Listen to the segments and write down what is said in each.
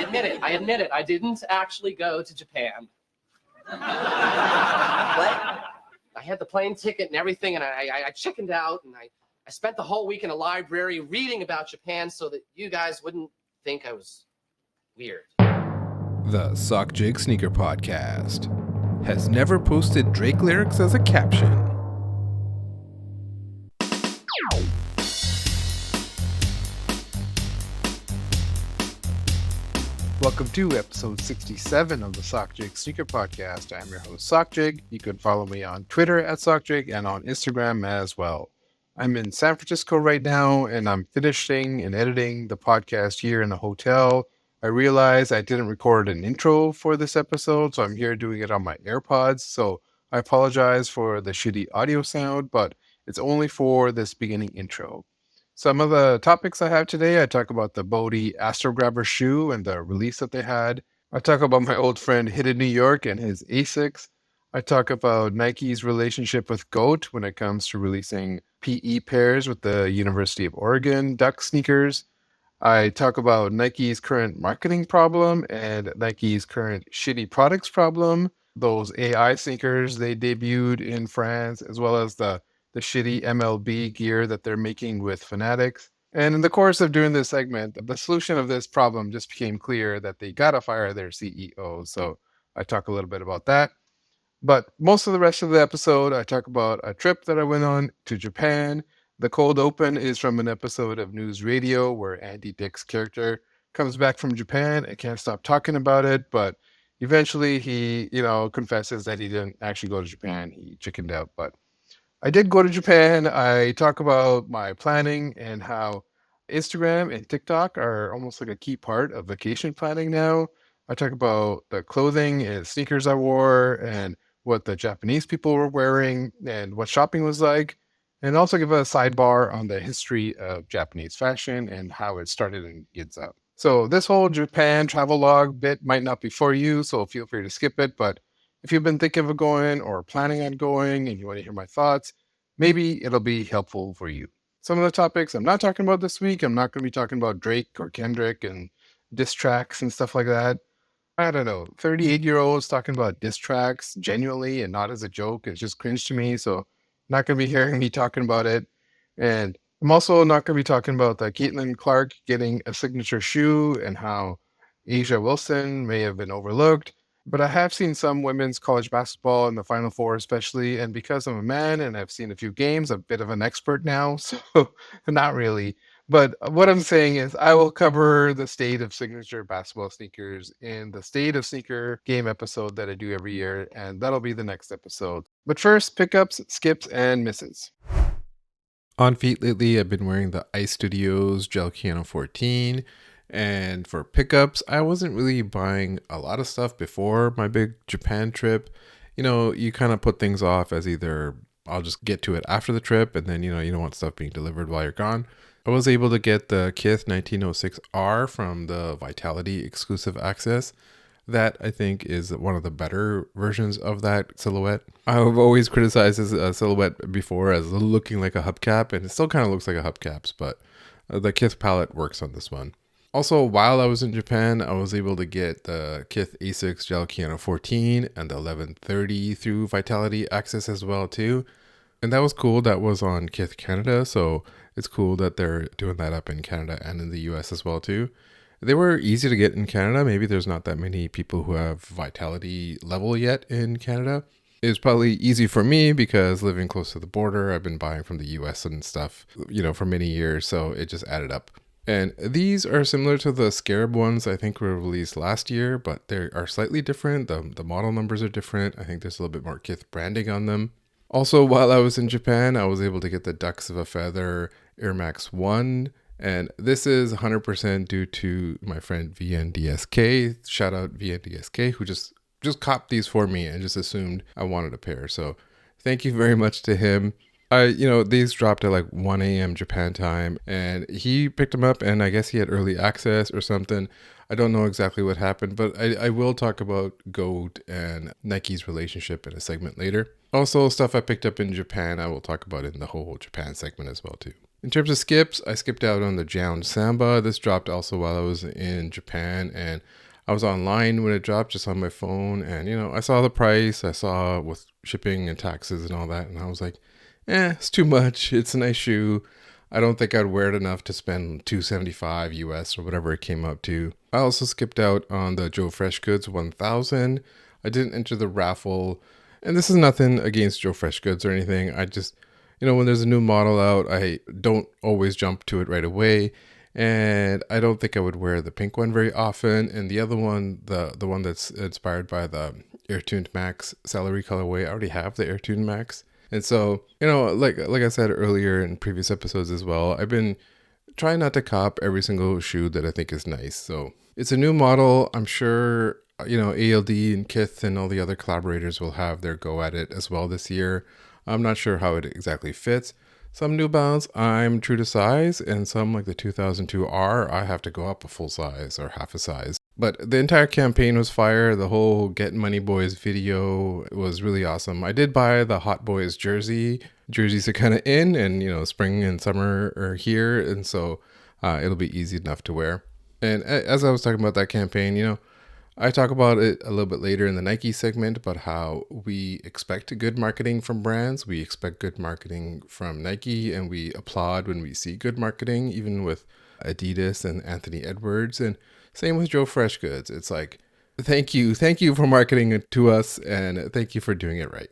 I admit it. I didn't actually go to Japan. What? I had the plane ticket and everything, and I chickened out, and I spent the whole week in a library reading about Japan so that you guys wouldn't think I was weird. The Sockjig Sneaker Podcast has never posted Drake lyrics as a caption. Welcome to episode 67 of the Sockjig Sneaker Podcast. I'm your host, Sockjig. You can follow me on Twitter at Sockjig and on Instagram as well. I'm in San Francisco right now, and I'm finishing and editing the podcast here in a hotel. I realized I didn't record an intro for this episode, so I'm here doing it on my AirPods. So I apologize for the shitty audio sound, but it's only for this beginning intro. Some of the topics I have today, I talk about the Bode Astrograbbers shoe and the release that they had. I talk about my old friend Hidden New York and his Asics. I talk about Nike's relationship with GOAT when it comes to releasing PE pairs with the University of Oregon Duck sneakers. I talk about Nike's current marketing problem and Nike's current shitty products problem. Those AI sneakers they debuted in France, as well as the shitty MLB gear that they're making with Fanatics. And in the course of doing this segment, the solution of this problem just became clear that they gotta fire their CEO. So I talk a little bit about that. But most of the rest of the episode, I talk about a trip that I went on to Japan. The cold open is from an episode of Newsradio where Andy Dick's character comes back from Japan and can't stop talking about it. But eventually he, confesses that he didn't actually go to Japan. He chickened out, but I did go to Japan. I talk about my planning and how Instagram and TikTok are almost like a key part of vacation planning now. I talk about the clothing and sneakers I wore and what the Japanese people were wearing and what shopping was like. And also give a sidebar on the history of Japanese fashion and how it started in Ginza. So this whole Japan travel log bit might not be for you, so feel free to skip it. But if you've been thinking of going or planning on going and you want to hear my thoughts, maybe it'll be helpful for you. Some of the topics I'm not talking about this week, I'm not going to be talking about Drake or Kendrick and diss tracks and stuff like that. I don't know, 38-year-olds talking about diss tracks genuinely and not as a joke. It's just cringe to me, so not going to be hearing me talking about it. And I'm also not going to be talking about the Caitlin Clark getting a signature shoe and how Asia Wilson may have been overlooked. But I have seen some women's college basketball in the Final Four especially, and because I'm a man and I've seen a few games, I'm a bit of an expert now, so not really. But what I'm saying is I will cover the state of signature basketball sneakers in the State of Sneaker game episode that I do every year, and that'll be the next episode. But first, pickups, skips, and misses. On feet lately, I've been wearing the Ice Studios Gel Piano 14. And for pickups, I wasn't really buying a lot of stuff before my big Japan trip. You kind of put things off as either I'll just get to it after the trip and then, you don't want stuff being delivered while you're gone. I was able to get the Kith 1906R from the Vitality exclusive access. That, I think, is one of the better versions of that silhouette. I've always criticized this silhouette before as looking like a hubcap, and it still kind of looks like a hubcaps, but the Kith palette works on this one. Also, while I was in Japan, I was able to get the Kith Asics Gel Piano 14 and the 1130 through Vitality access as well too. And that was cool. That was on Kith Canada, so it's cool that they're doing that up in Canada and in the US as well too. They were easy to get in Canada. Maybe there's not that many people who have Vitality level yet in Canada. It was probably easy for me because living close to the border, I've been buying from the US and stuff, for many years, so it just added up. And these are similar to the Scarab ones I think were released last year, but they are slightly different. The model numbers are different. I think there's a little bit more Kith branding on them. Also, while I was in Japan, I was able to get the Ducks of a Feather Air Max 1. And this is 100% due to my friend VNDSK. Shout out VNDSK, who just copped these for me and just assumed I wanted a pair. So thank you very much to him. These dropped at like 1 a.m. Japan time, and he picked them up, and I guess he had early access or something. I don't know exactly what happened, but I will talk about GOAT and Nike's relationship in a segment later. Also, stuff I picked up in Japan, I will talk about in the whole Japan segment as well too. In terms of skips, I skipped out on the Jound Samba. This dropped also while I was in Japan, and I was online when it dropped, just on my phone. And, I saw the price, I saw with shipping and taxes and all that, and I was like, it's too much. It's a nice shoe. I don't think I'd wear it enough to spend $275 US or whatever it came up to. I also skipped out on the Joe Freshgoods 1000. I didn't enter the raffle, and this is nothing against Joe Freshgoods or anything. I just, when there's a new model out, I don't always jump to it right away. And I don't think I would wear the pink one very often. And the other one, the one that's inspired by the Airtuned Max celery colorway, I already have the Airtuned Max. And so, like I said earlier in previous episodes as well, I've been trying not to cop every single shoe that I think is nice. So it's a new model. I'm sure, ALD and Kith and all the other collaborators will have their go at it as well this year. I'm not sure how it exactly fits. Some New Balance, I'm true to size, and some like the 2002R, I have to go up a full size or half a size. But the entire campaign was fire. The whole Get Money Boys video was really awesome. I did buy the Hot Boys jersey. Jerseys are kind of in, and spring and summer are here, and so it'll be easy enough to wear. And as I was talking about that campaign, I talk about it a little bit later in the Nike segment about how we expect good marketing from brands. We expect good marketing from Nike, and we applaud when we see good marketing, even with Adidas and Anthony Edwards. And same with Joe Freshgoods. It's like, thank you for marketing it to us, and thank you for doing it right.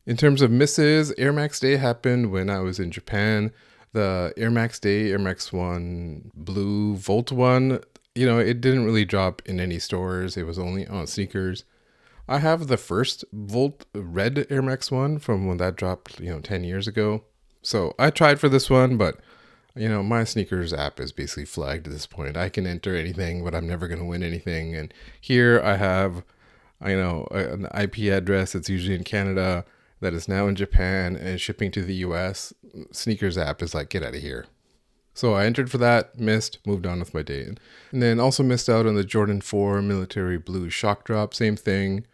In terms of misses, Air Max Day happened when I was in Japan. The Air Max Day, Air Max 1 Blue Volt 1, it didn't really drop in any stores. It was only on sneakers. I have the first Volt Red Air Max 1 from when that dropped, 10 years ago. So I tried for this one, but, my sneakers app is basically flagged at this point. I can enter anything, but I'm never going to win anything. And here I have, an IP address that's usually in Canada that is now in Japan and shipping to the US. Sneakers app is like, get out of here. So I entered for that, missed, moved on with my day. And then also missed out on the Jordan 4 Military Blue Shock Drop, same thing.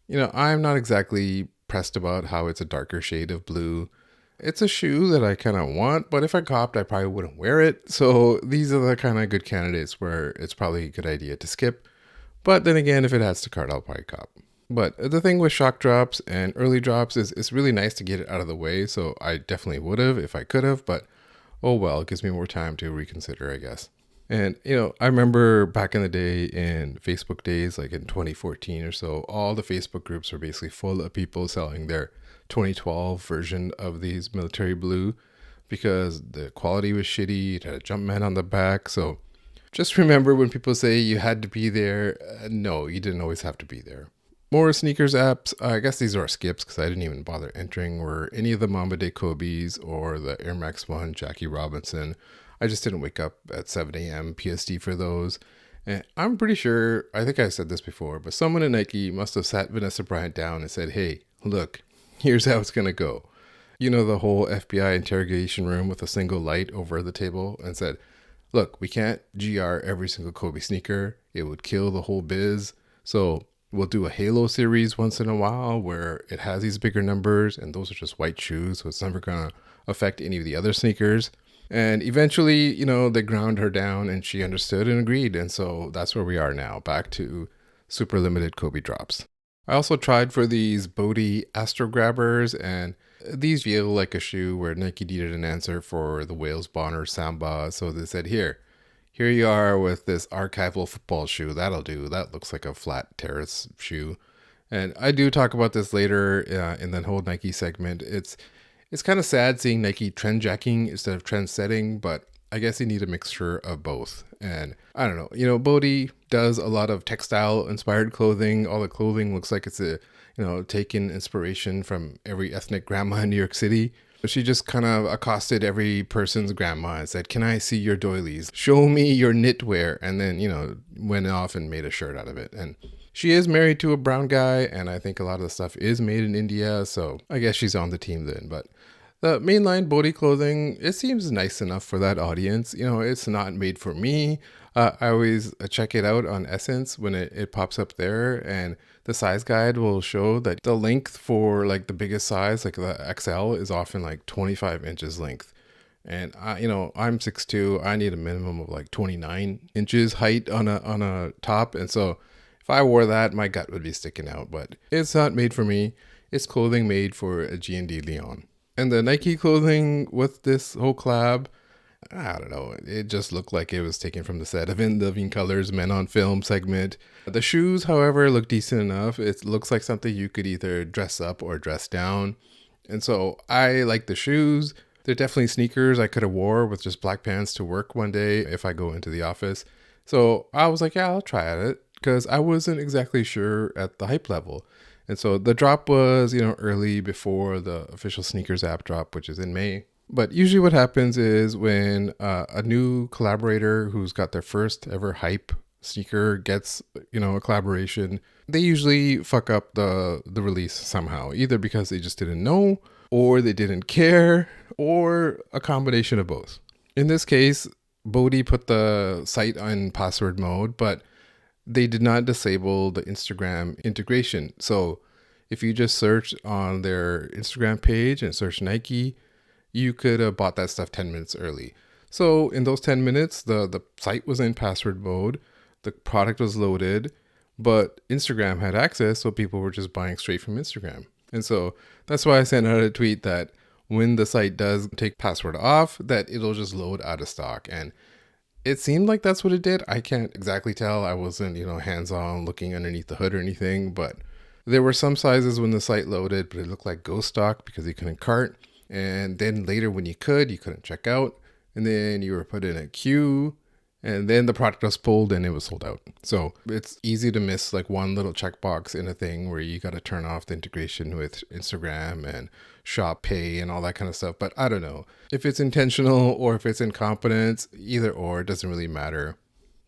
I'm not exactly pressed about how it's a darker shade of blue. It's a shoe that I kind of want, but if I copped, I probably wouldn't wear it. So these are the kind of good candidates where it's probably a good idea to skip. But then again, if it adds to cart, I'll probably cop. But the thing with shock drops and early drops is it's really nice to get it out of the way. So I definitely would have if I could have, but oh well, it gives me more time to reconsider, I guess. And, I remember back in the day in Facebook days, like in 2014 or so, all the Facebook groups were basically full of people selling their 2012 version of these military blue because the quality was shitty. It had a Jumpman on the back. So just remember when people say you had to be there, no, you didn't always have to be there. More sneakers apps, I guess these are skips because I didn't even bother entering, were any of the Mamba de Kobe's or the Air Max 1 Jackie Robinson. I just didn't wake up at 7 a.m. PST for those. And I'm pretty sure, I think I said this before, but someone at Nike must have sat Vanessa Bryant down and said, hey, look, here's how it's going to go. The whole FBI interrogation room with a single light over the table, and said, look, we can't GR every single Kobe sneaker. It would kill the whole biz. So we'll do a Halo series once in a while where it has these bigger numbers, and those are just white shoes, so it's never going to affect any of the other sneakers. And eventually, they ground her down and she understood and agreed. And so that's where we are now, back to super limited Kobe drops. I also tried for these Bode Astrograbbers, and these feel like a shoe where Nike needed an answer for the Wales Bonner Samba. So they said, here you are with this archival football shoe. That'll do. That looks like a flat terrace shoe. And I do talk about this later in the whole Nike segment. It's kind of sad seeing Nike trend jacking instead of trend setting, but I guess you need a mixture of both. And I don't know, Bode does a lot of textile inspired clothing. All the clothing looks like it's taken inspiration from every ethnic grandma in New York City. She just kind of accosted every person's grandma and said, can I see your doilies? Show me your knitwear. And then, went off and made a shirt out of it. And she is married to a brown guy, and I think a lot of the stuff is made in India. So I guess she's on the team then. But the mainline Bode clothing, it seems nice enough for that audience. It's not made for me. I always check it out on Essence when it pops up there, and the size guide will show that the length for like the biggest size, like the XL, is often like 25 inches length. And I'm 6'2". I need a minimum of like 29 inches height on a top. And so if I wore that, my gut would be sticking out. But it's not made for me. It's clothing made for a G&D Leon. And the Nike clothing with this whole collab, I don't know. It just looked like it was taken from the set of In Living Color's Men on Film segment. The shoes, however, look decent enough. It looks like something you could either dress up or dress down. And so I like the shoes. They're definitely sneakers I could have wore with just black pants to work one day if I go into the office. So I was like, yeah, I'll try it because I wasn't exactly sure at the hype level. And so the drop was, early before the official sneakers app drop, which is in May. But usually what happens is when a new collaborator who's got their first ever hype sneaker gets, a collaboration, they usually fuck up the release somehow, either because they just didn't know or they didn't care or a combination of both. In this case, Bode put the site on password mode, but they did not disable the Instagram integration. So if you just search on their Instagram page and search Nike, you could have bought that stuff 10 minutes early. So in those 10 minutes, the site was in password mode, the product was loaded, but Instagram had access, so people were just buying straight from Instagram. And so that's why I sent out a tweet that when the site does take password off, that it'll just load out of stock. And it seemed like that's what it did. I can't exactly tell. I wasn't, hands-on looking underneath the hood or anything, but there were some sizes when the site loaded, but it looked like ghost stock because you couldn't cart. And then later when you couldn't check out. And then you were put in a queue. And then the product was pulled and it was sold out. So it's easy to miss like one little checkbox in a thing where you got to turn off the integration with Instagram and Shop Pay and all that kind of stuff. But I don't know if it's intentional or if it's incompetence, either or, it doesn't really matter.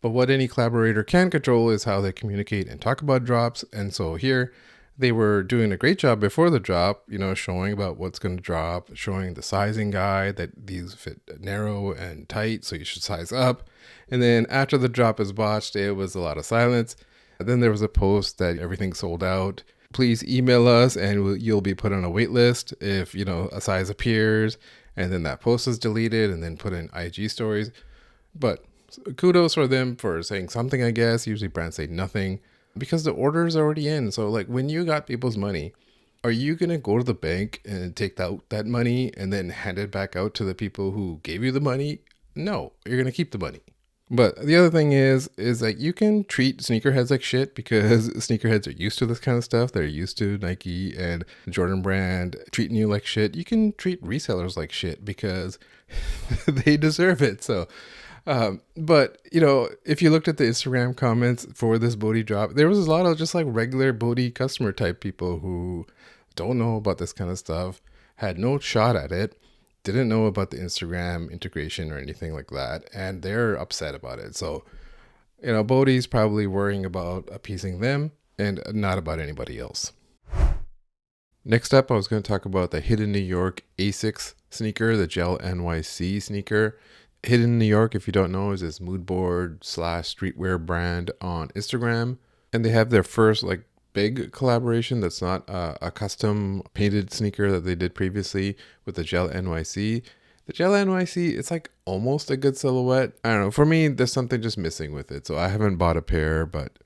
But what any collaborator can control is how they communicate and talk about drops. And so here, they were doing a great job before the drop, showing about what's going to drop, showing the sizing guide that these fit narrow and tight, so you should size up. And then after the drop is botched, it was a lot of silence. And then there was a post that everything sold out. Please email us and you'll be put on a wait list if, a size appears. And then that post is deleted and then put in IG stories. But kudos for them for saying something, I guess. Usually brands say nothing, because the order is already in. So like when you got people's money, are you going to go to the bank and take out that money and then hand it back out to the people who gave you the money? No, you're going to keep the money. But the other thing is that you can treat sneakerheads like shit because sneakerheads are used to this kind of stuff. They're used to Nike and Jordan brand treating you like shit. You can treat resellers like shit because they deserve it. So but if you looked at the Instagram comments for this Bode drop, there was a lot of just like regular Bode customer type people who don't know about this kind of stuff, had no shot at it, didn't know about the Instagram integration or anything like that, and they're upset about it. So, Bode's probably worrying about appeasing them and not about anybody else. Next up, I was going to talk about the Hidden New York Asics sneaker, the Gel NYC sneaker. Hidden New York, if you don't know, is this mood board / streetwear brand on Instagram. And they have their first like big collaboration that's not a custom painted sneaker that they did previously with the Gel NYC. The Gel NYC, it's like almost a good silhouette. I don't know. For me, there's something just missing with it. So I haven't bought a pair, but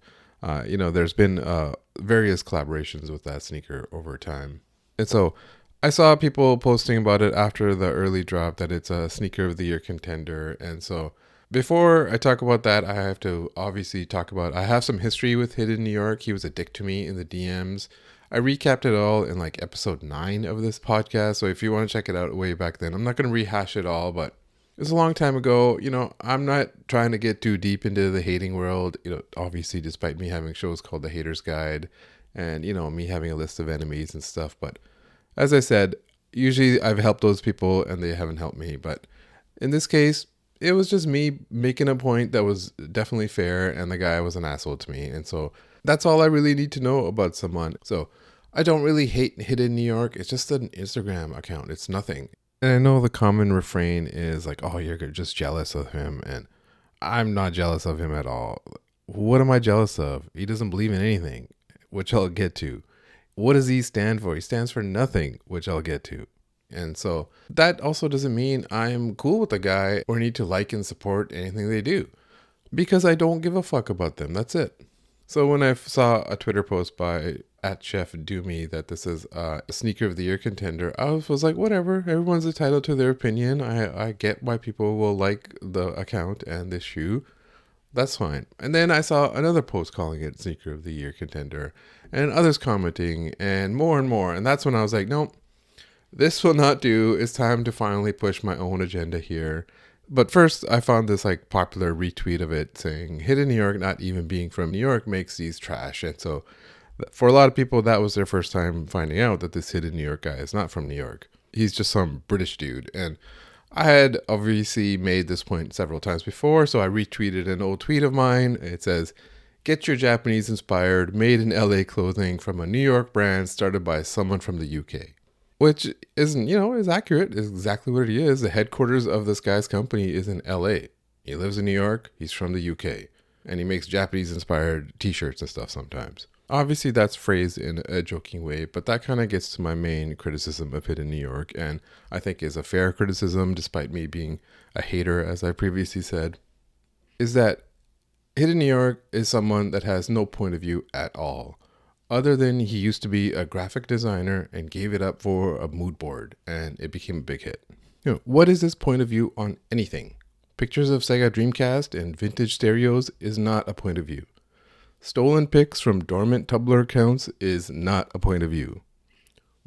there's been various collaborations with that sneaker over time. And so I saw people posting about it after the early drop that it's a sneaker of the year contender. And so before I talk about that, I have to obviously talk about, I have some history with Hidden New York. He was a dick to me in the DMs. I recapped it all in like episode 9 of this podcast. So if you want to check it out way back then, I'm not going to rehash it all, but it's a long time ago. I'm not trying to get too deep into the hating world, obviously, despite me having shows called The Hater's Guide and, me having a list of enemies and stuff. But as I said, usually I've helped those people and they haven't helped me. But in this case, it was just me making a point that was definitely fair and the guy was an asshole to me. And so that's all I really need to know about someone. So I don't really hate Hidden New York. It's just an Instagram account. It's nothing. And I know the common refrain is like, oh, you're just jealous of him. And I'm not jealous of him at all. What am I jealous of? He doesn't believe in anything, which I'll get to. What does he stand for? He stands for nothing, which I'll get to. And so that also doesn't mean I'm cool with the guy or need to like and support anything they do, because I don't give a fuck about them. That's it. So when I saw a Twitter post by @ChefDoomy that this is a sneaker of the year contender, I was like, whatever. Everyone's entitled to their opinion. I get why people will like the account and this shoe. That's fine. And then I saw another post calling it sneaker of the year contender, and others commenting, and more. And that's when I was like, nope, this will not do. It's time to finally push my own agenda here. But first, I found this like popular retweet of it saying, Hidden New York not even being from New York makes these trash. And so for a lot of people, that was their first time finding out that this Hidden New York guy is not from New York. He's just some British dude. And I had obviously made this point several times before, so I retweeted an old tweet of mine. It says, get your Japanese inspired, made in LA clothing from a New York brand started by someone from the UK. Which isn't, is accurate. Is exactly what it is. The headquarters of this guy's company is in LA. He lives in New York. He's from the UK. And he makes Japanese-inspired t-shirts and stuff sometimes. Obviously, that's phrased in a joking way, but that kind of gets to my main criticism of Hidden New York, and I think is a fair criticism, despite me being a hater, as I previously said, is that Hidden New York is someone that has no point of view at all. Other than he used to be a graphic designer and gave it up for a mood board, and it became a big hit. What is his point of view on anything? Pictures of Sega Dreamcast and vintage stereos is not a point of view. Stolen pics from dormant Tumblr accounts is not a point of view.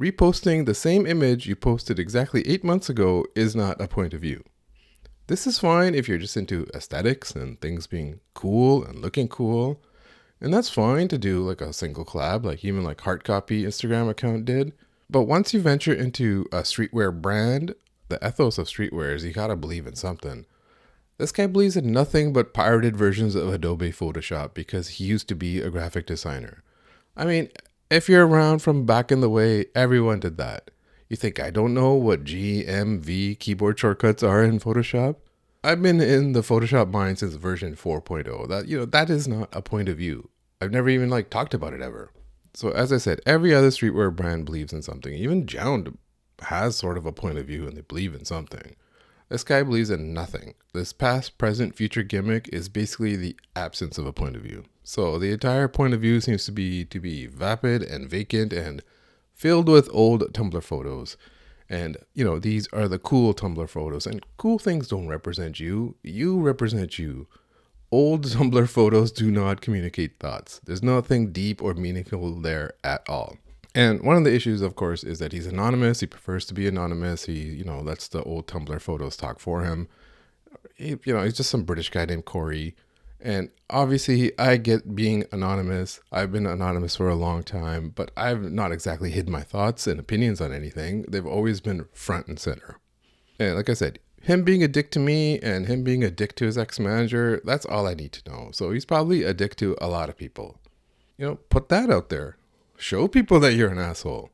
Reposting the same image you posted exactly 8 months ago is not a point of view. This is fine if you're just into aesthetics and things being cool and looking cool. And that's fine to do like a single collab, like even like Hard Copy Instagram account did. But once you venture into a streetwear brand, the ethos of streetwear is you gotta believe in something. This guy believes in nothing but pirated versions of Adobe Photoshop because he used to be a graphic designer. I mean, if you're around from back in the way, everyone did that. You think I don't know what G, M, V keyboard shortcuts are in Photoshop? I've been in the Photoshop mine since version 4.0. That is not a point of view. I've never even talked about it ever. So as I said, every other streetwear brand believes in something. Even Jound has sort of a point of view and they believe in something. This guy believes in nothing. This past, present, future gimmick is basically the absence of a point of view. So the entire point of view seems to be vapid and vacant and filled with old Tumblr photos. And, these are the cool Tumblr photos. And cool things don't represent you. You represent you. Old Tumblr photos do not communicate thoughts. There's nothing deep or meaningful there at all. And one of the issues, of course, is that he's anonymous. He prefers to be anonymous. He, lets the old Tumblr photos talk for him. He's just some British guy named Corey. And obviously, I get being anonymous. I've been anonymous for a long time, but I've not exactly hid my thoughts and opinions on anything. They've always been front and center. And like I said, him being a dick to me and him being a dick to his ex-manager, that's all I need to know. So he's probably a dick to a lot of people. Put that out there. Show people that you're an asshole.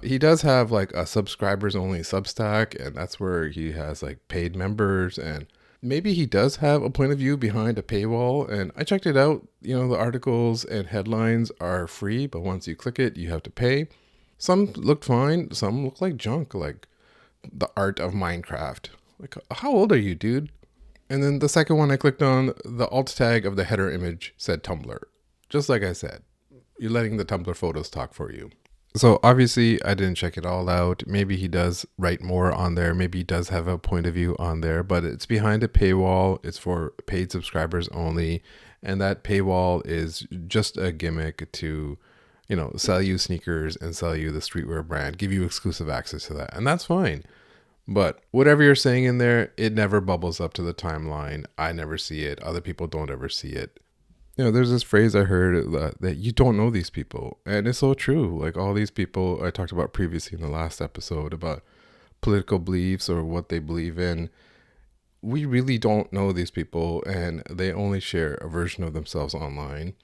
He does have a subscribers only Substack, and that's where he has paid members, and maybe he does have a point of view behind a paywall. And I checked it out. The articles and headlines are free, but once you click it, you have to pay. Some looked fine. Some look like junk, like The Art of Minecraft. How old are you, dude? And then the second one I clicked on, the alt tag of the header image said Tumblr. Just like I said, you're letting the Tumblr photos talk for you. So obviously I didn't check it all out. Maybe he does write more on there. Maybe he does have a point of view on there, but it's behind a paywall. It's for paid subscribers only. And that paywall is just a gimmick to, sell you sneakers and sell you the streetwear brand, give you exclusive access to that. And that's fine. But whatever you're saying in there, it never bubbles up to the timeline. I never see it. Other people don't ever see it. There's this phrase I heard that you don't know these people. And it's so true. All these people I talked about previously in the last episode about political beliefs or what they believe in. We really don't know these people, and they only share a version of themselves online.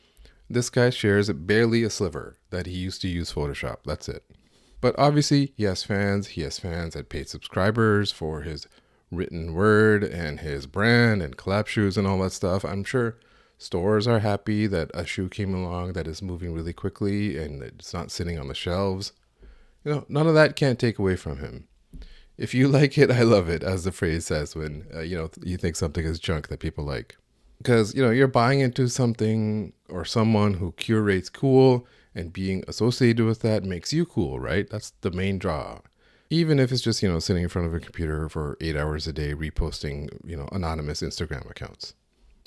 This guy shares barely a sliver that he used to use Photoshop. That's it. But obviously, he has fans. He has fans that paid subscribers for his written word and his brand and collab shoes and all that stuff. I'm sure stores are happy that a shoe came along that is moving really quickly and it's not sitting on the shelves. None of that can't take away from him. If you like it, I love it, as the phrase says when, you think something is junk that people like. Because, you're buying into something or someone who curates cool, and being associated with that makes you cool, right? That's the main draw. Even if it's just, sitting in front of a computer for 8 hours a day reposting, anonymous Instagram accounts.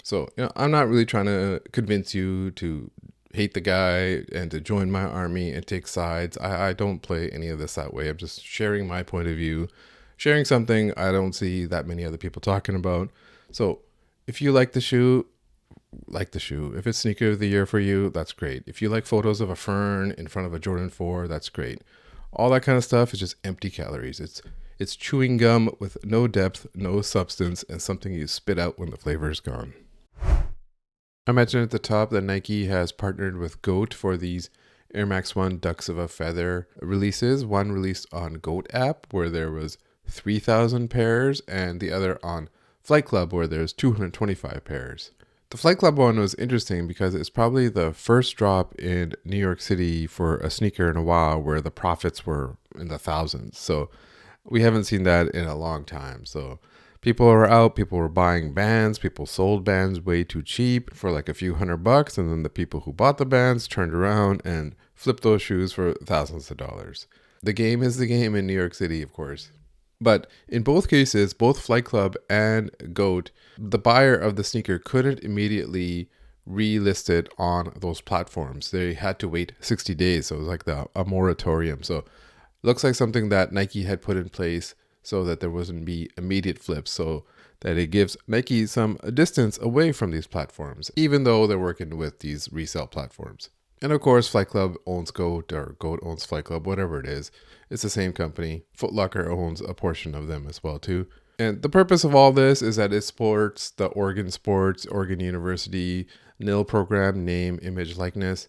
So, I'm not really trying to convince you to hate the guy and to join my army and take sides. I don't play any of this that way. I'm just sharing my point of view, sharing something I don't see that many other people talking about. So if you like the shoe, like the shoe. If it's sneaker of the year for you, that's great. If you like photos of a fern in front of a Jordan 4, that's great. All that kind of stuff is just empty calories. It's chewing gum with no depth, no substance, and something you spit out when the flavor is gone. I mentioned at the top that Nike has partnered with GOAT for these Air Max 1 Ducks of a Feather releases. One released on GOAT app where there was 3,000 pairs, and the other on Flight Club where there's 225 pairs. The Flight Club one was interesting because it's probably the first drop in New York City for a sneaker in a while where the profits were in the thousands. So we haven't seen that in a long time. So people were out, people were buying bands, people sold bands way too cheap for like a few $100, and then the people who bought the bands turned around and flipped those shoes for thousands of dollars. The game is the game in New York City, of course. But in both cases, both Flight Club and GOAT, the buyer of the sneaker couldn't immediately relist it on those platforms. They had to wait 60 days, so it was like a moratorium. So it looks like something that Nike had put in place so that there wouldn't be immediate flips, so that it gives Nike some distance away from these platforms, even though they're working with these resale platforms. And of course, Flight Club owns GOAT, or GOAT owns Flight Club, whatever it is. It's the same company. Foot Locker owns a portion of them as well, too. And the purpose of all this is that it supports the Oregon Sports, Oregon University, NIL program, name, image, likeness.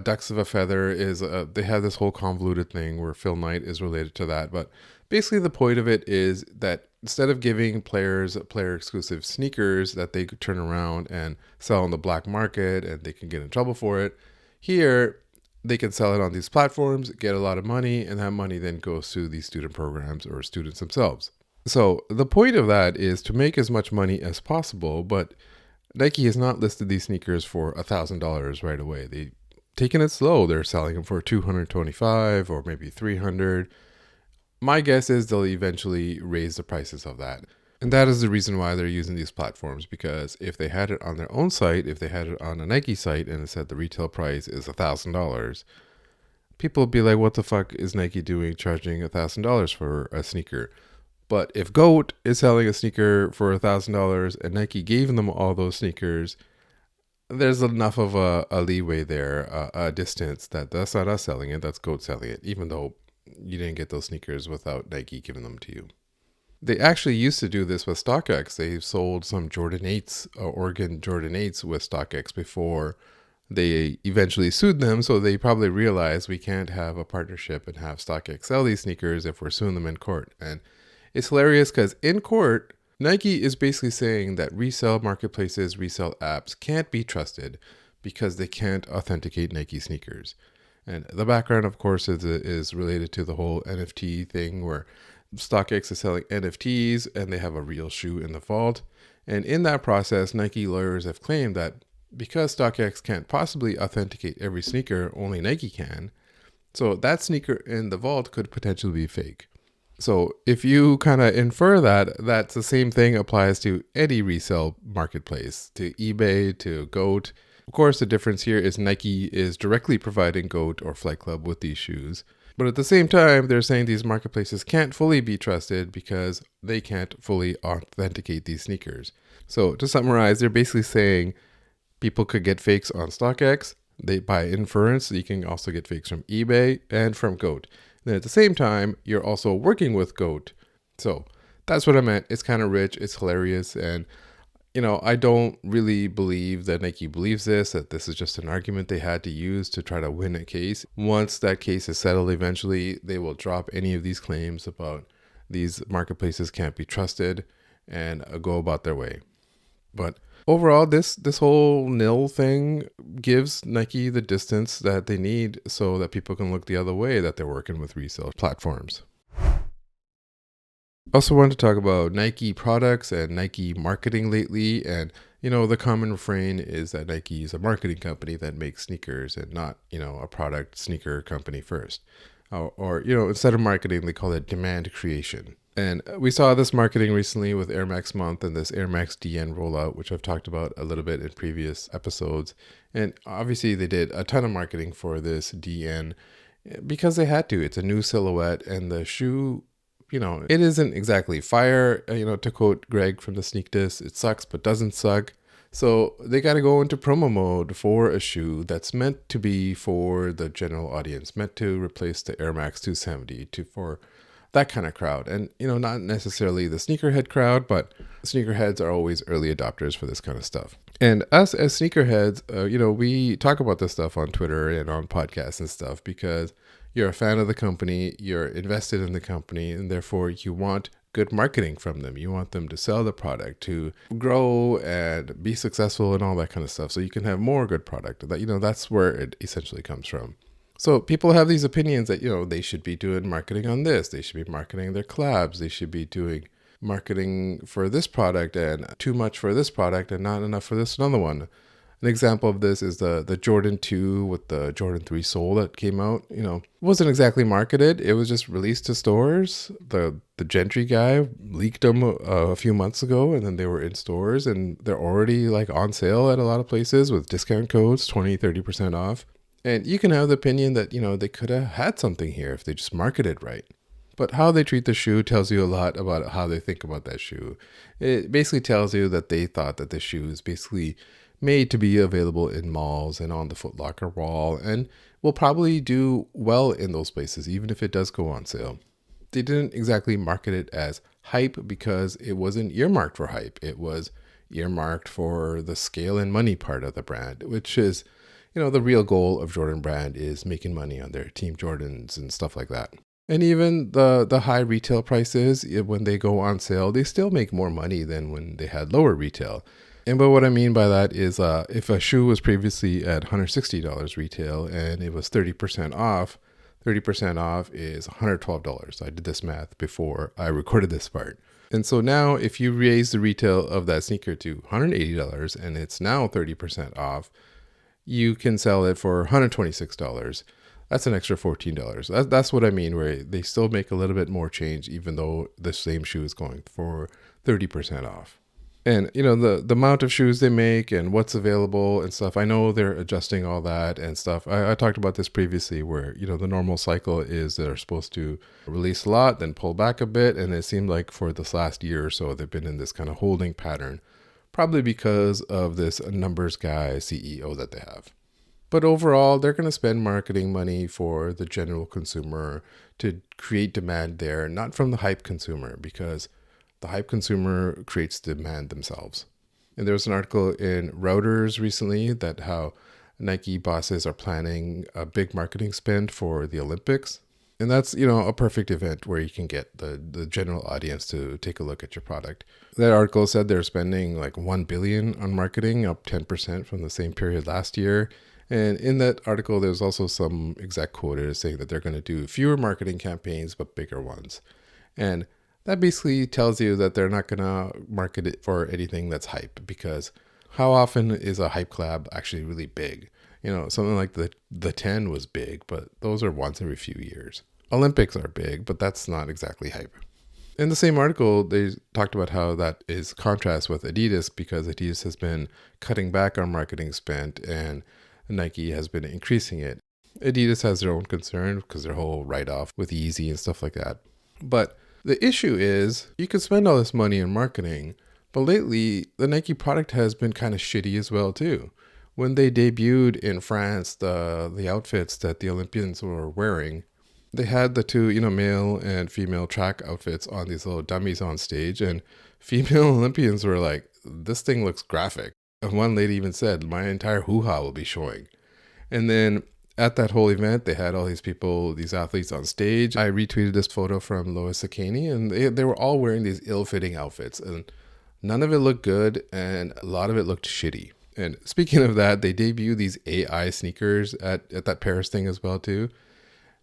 Ducks of a Feather is, they have this whole convoluted thing where Phil Knight is related to that. But basically the point of it is that instead of giving players player exclusive sneakers that they could turn around and sell on the black market and they can get in trouble for it, here they can sell it on these platforms, get a lot of money, and that money then goes to these student programs or students themselves. So the point of that is to make as much money as possible, but Nike has not listed these sneakers for $1,000 right away. They've taken it slow. They're selling them for $225 or maybe $300. My guess is they'll eventually raise the prices of that. And that is the reason why they're using these platforms, because if they had it on their own site, if they had it on a Nike site and it said the retail price is $1,000, people would be like, what the fuck is Nike doing charging $1,000 for a sneaker? But if GOAT is selling a sneaker for $1,000 and Nike gave them all those sneakers, there's enough of a leeway there, a distance that's not us selling it, that's GOAT selling it, even though you didn't get those sneakers without Nike giving them to you. They actually used to do this with StockX. They sold some Jordan 8s, Oregon Jordan 8s with StockX before they eventually sued them. So they probably realized we can't have a partnership and have StockX sell these sneakers if we're suing them in court. And it's hilarious because in court, Nike is basically saying that resale marketplaces, resale apps can't be trusted because they can't authenticate Nike sneakers. And the background, of course, is related to the whole NFT thing where StockX is selling NFTs and they have a real shoe in the vault. And in that process, Nike lawyers have claimed that because StockX can't possibly authenticate every sneaker, only Nike can. So that sneaker in the vault could potentially be fake. So if you kind of infer that, that's the same thing applies to any resale marketplace, to eBay, to GOAT. Of course, the difference here is Nike is directly providing GOAT or Flight Club with these shoes. But at the same time, they're saying these marketplaces can't fully be trusted because they can't fully authenticate these sneakers. So to summarize, they're basically saying people could get fakes on StockX. By inference, you can also get fakes from eBay and from GOAT. Then at the same time, you're also working with GOAT. So that's what I meant. It's kind of rich. It's hilarious. And I don't really believe that Nike believes this, that this is just an argument they had to use to try to win a case. Once that case is settled, eventually they will drop any of these claims about these marketplaces can't be trusted and go about their way. But overall, this whole NIL thing gives Nike the distance that they need so that people can look the other way that they're working with resale platforms. Also wanted to talk about Nike products and Nike marketing lately. And, the common refrain is that Nike is a marketing company that makes sneakers and not, a product sneaker company first. Or, instead of marketing, they call it demand creation. And we saw this marketing recently with Air Max Month and this Air Max DN rollout, which I've talked about a little bit in previous episodes. And obviously they did a ton of marketing for this DN because they had to. It's a new silhouette, and the shoe, it isn't exactly fire. To quote Greg from the Sneak Diss, it sucks but doesn't suck. So they got to go into promo mode for a shoe that's meant to be for the general audience, meant to replace the Air Max 270 for that kind of crowd. And, not necessarily the sneakerhead crowd, but sneakerheads are always early adopters for this kind of stuff. And us as sneakerheads, we talk about this stuff on Twitter and on podcasts and stuff because you're a fan of the company, you're invested in the company, and therefore you want good marketing from them. You want them to sell the product, to grow and be successful and all that kind of stuff. So you can have more good product. That's where it essentially comes from. So people have these opinions that, they should be doing marketing on this. They should be marketing their collabs. They should be doing marketing for this product and too much for this product and not enough for this another one. An example of this is the Jordan 2 with the Jordan 3 sole that came out. It wasn't exactly marketed. It was just released to stores. The Gentry guy leaked them a few months ago, and then they were in stores, and they're already like on sale at a lot of places with discount codes, 20-30% off. And you can have the opinion that, they could have had something here if they just marketed right. But how they treat the shoe tells you a lot about how they think about that shoe. It basically tells you that they thought that the shoe is basically made to be available in malls and on the Foot Locker wall and will probably do well in those places, even if it does go on sale. They didn't exactly market it as hype because it wasn't earmarked for hype. It was earmarked for the scale and money part of the brand, which is, the real goal of Jordan Brand is making money on their Team Jordans and stuff like that. And even the high retail prices, when they go on sale, they still make more money than when they had lower retail. And but what I mean by that is if a shoe was previously at $160 retail and it was 30% off is $112. I did this math before I recorded this part. And so now if you raise the retail of that sneaker to $180 and it's now 30% off, you can sell it for $126. That's an extra $14. That's what I mean, where they still make a little bit more change, even though the same shoe is going for 30% off. And, the amount of shoes they make and what's available and stuff, I know they're adjusting all that and stuff. I talked about this previously where, the normal cycle is they're supposed to release a lot, then pull back a bit. And it seemed like for this last year or so, they've been in this kind of holding pattern, probably because of this numbers guy CEO that they have. But overall, they're going to spend marketing money for the general consumer to create demand there, not from the hype consumer, because the hype consumer creates demand themselves. And there was an article in Routers recently that how Nike bosses are planning a big marketing spend for the Olympics. And that's, a perfect event where you can get the general audience to take a look at your product. That article said they're spending like $1 billion on marketing, up 10% from the same period last year. And in that article, there's also some exact quoted saying that they're going to do fewer marketing campaigns, but bigger ones. And that basically tells you that they're not going to market it for anything that's hype, because how often is a hype collab actually really big? Something like the 10 was big, but those are once every few years. Olympics are big, but that's not exactly hype. In the same article, they talked about how that is contrast with Adidas, because Adidas has been cutting back on marketing spend and Nike has been increasing it. Adidas has their own concern because their whole write-off with Yeezy and stuff like that. But the issue is you can spend all this money in marketing, but lately the Nike product has been kind of shitty as well too. When they debuted in France the outfits that the Olympians were wearing, they had the two, male and female track outfits on these little dummies on stage, and female Olympians were like, this thing looks graphic. And one lady even said, my entire hoo-ha will be showing. And then at that whole event, they had all these people, these athletes on stage. I retweeted this photo from Lois Sakani, and they were all wearing these ill-fitting outfits. And none of it looked good, and a lot of it looked shitty. And speaking of that, they debuted these AI sneakers at that Paris thing as well too.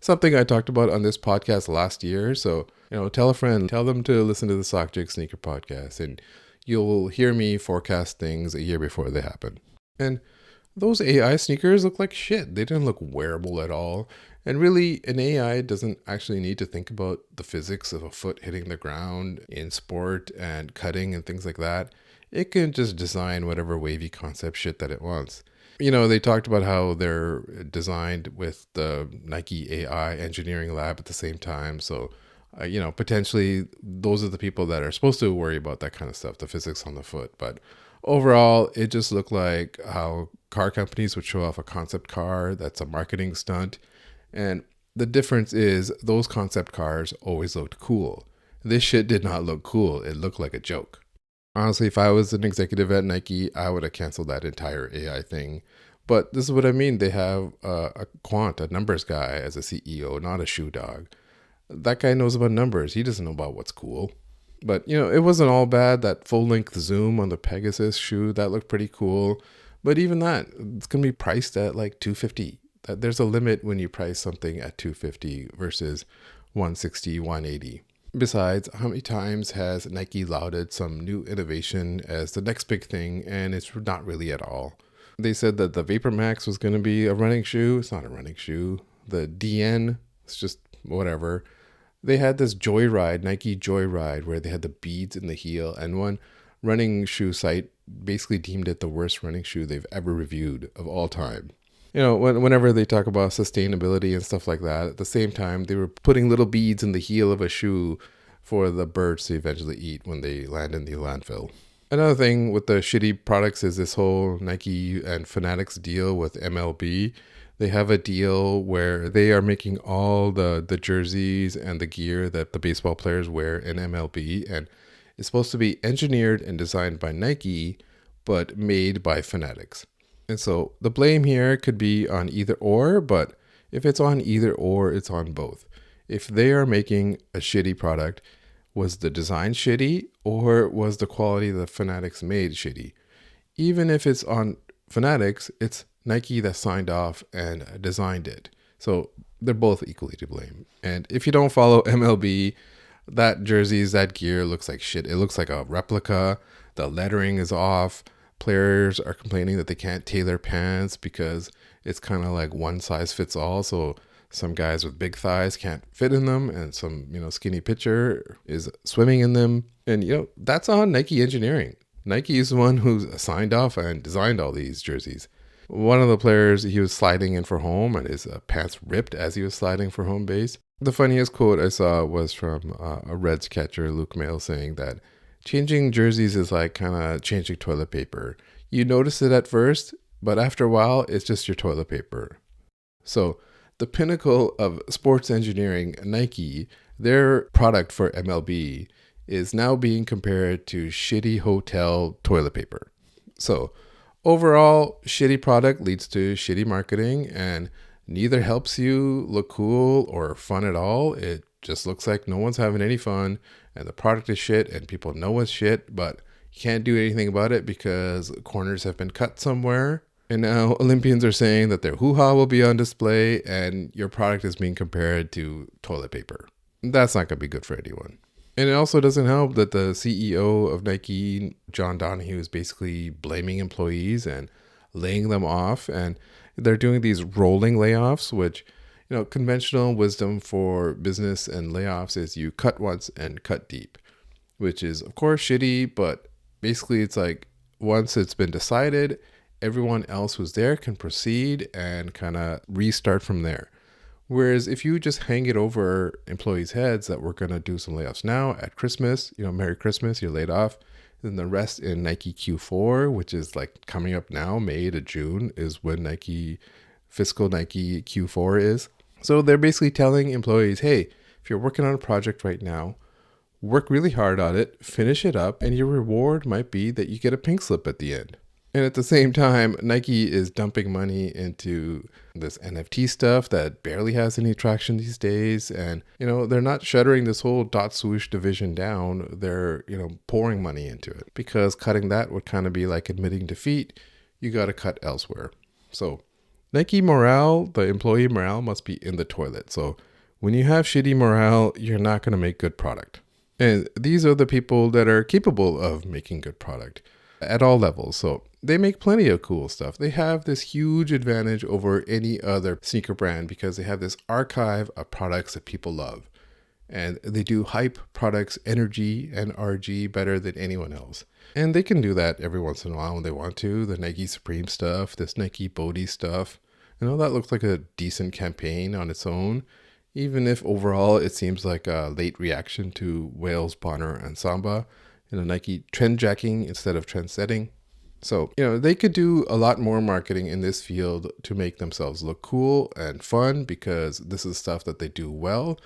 Something I talked about on this podcast last year. So Tell a friend, tell them to listen to the Sockjig Sneaker Podcast, and you'll hear me forecast things a year before they happen. And those AI sneakers look like shit. They didn't look wearable at all. And really, an AI doesn't actually need to think about the physics of a foot hitting the ground in sport and cutting and things like that. It can just design whatever wavy concept shit that it wants. They talked about how they're designed with the Nike AI engineering lab at the same time. So, potentially those are the people that are supposed to worry about that kind of stuff, the physics on the foot. But overall, it just looked like how car companies would show off a concept car that's a marketing stunt. And the difference is those concept cars always looked cool. This shit did not look cool. It looked like a joke. Honestly, if I was an executive at Nike, I would have canceled that entire AI thing. But this is what I mean. They have a quant, a numbers guy as a CEO, not a shoe dog. That guy knows about numbers. He doesn't know about what's cool. But, it wasn't all bad. That full-length zoom on the Pegasus shoe, that looked pretty cool. But even that, it's going to be priced at like $250. There's a limit when you price something at $250 versus $160, $180. Besides, how many times has Nike lauded some new innovation as the next big thing, and it's not really at all? They said that the Vapor Max was going to be a running shoe. It's not a running shoe. The DN, it's just whatever. They had this Joyride, Nike Joyride, where they had the beads in the heel, and one running shoe site basically deemed it the worst running shoe they've ever reviewed of all time. Whenever they talk about sustainability and stuff like that, at the same time, they were putting little beads in the heel of a shoe for the birds to eventually eat when they land in the landfill. Another thing with the shitty products is this whole Nike and Fanatics deal with MLB. They have a deal where they are making all the jerseys and the gear that the baseball players wear in MLB, and it's supposed to be engineered and designed by Nike, but made by Fanatics. And so the blame here could be on either or, but if it's on either or, it's on both. If they are making a shitty product, was the design shitty or was the quality the Fanatics made shitty? Even if it's on Fanatics, it's Nike that signed off and designed it. So they're both equally to blame. And if you don't follow MLB, that jerseys, that gear looks like shit. It looks like a replica. The lettering is off. Players are complaining that they can't tailor pants because it's kind of like one size fits all. So some guys with big thighs can't fit in them, and some, skinny pitcher is swimming in them. And, that's on Nike engineering. Nike is the one who's signed off and designed all these jerseys. One of the players, he was sliding in for home and his pants ripped as he was sliding for home base. The funniest quote I saw was from a Reds catcher, Luke Mail, saying that changing jerseys is like kind of changing toilet paper. You notice it at first, but after a while, it's just your toilet paper. So the pinnacle of sports engineering, Nike, their product for MLB, is now being compared to shitty hotel toilet paper. So overall, shitty product leads to shitty marketing, and neither helps you look cool or fun at all. It just looks like no one's having any fun, and the product is shit, and people know it's shit, but you can't do anything about it because corners have been cut somewhere. And now Olympians are saying that their hoo-ha will be on display, and your product is being compared to toilet paper. That's not going to be good for anyone. And it also doesn't help that the CEO of Nike, John Donahue, is basically blaming employees and laying them off. And they're doing these rolling layoffs, which, conventional wisdom for business and layoffs is you cut once and cut deep, which is, of course, shitty. But basically, it's like once it's been decided, everyone else who's there can proceed and kind of restart from there. Whereas if you just hang it over employees' heads that we're going to do some layoffs now at Christmas, Merry Christmas, you're laid off. Then the rest in Nike Q4, which is like coming up now, May to June is when fiscal Nike Q4 is. So they're basically telling employees, hey, if you're working on a project right now, work really hard on it, finish it up, and your reward might be that you get a pink slip at the end. And at the same time, Nike is dumping money into this NFT stuff that barely has any traction these days. And, they're not shuttering this whole dot swoosh division down. They're, pouring money into it because cutting that would kind of be like admitting defeat. You got to cut elsewhere. So Nike morale, the employee morale must be in the toilet. So When you have shitty morale, you're not going to make good product. And these are the people that are capable of making good product at all levels. So they make plenty of cool stuff. They have this huge advantage over any other sneaker brand because they have this archive of products that people love. And they do hype products, energy, and RG better than anyone else. And they can do that every once in a while when they want to. The Nike Supreme stuff, this Nike Bode stuff. That looks like a decent campaign on its own. Even if overall it seems like a late reaction to Wales, Bonner, and Samba. Nike trend jacking instead of trend setting. So, they could do a lot more marketing in this field to make themselves look cool and fun because this is stuff that they do well.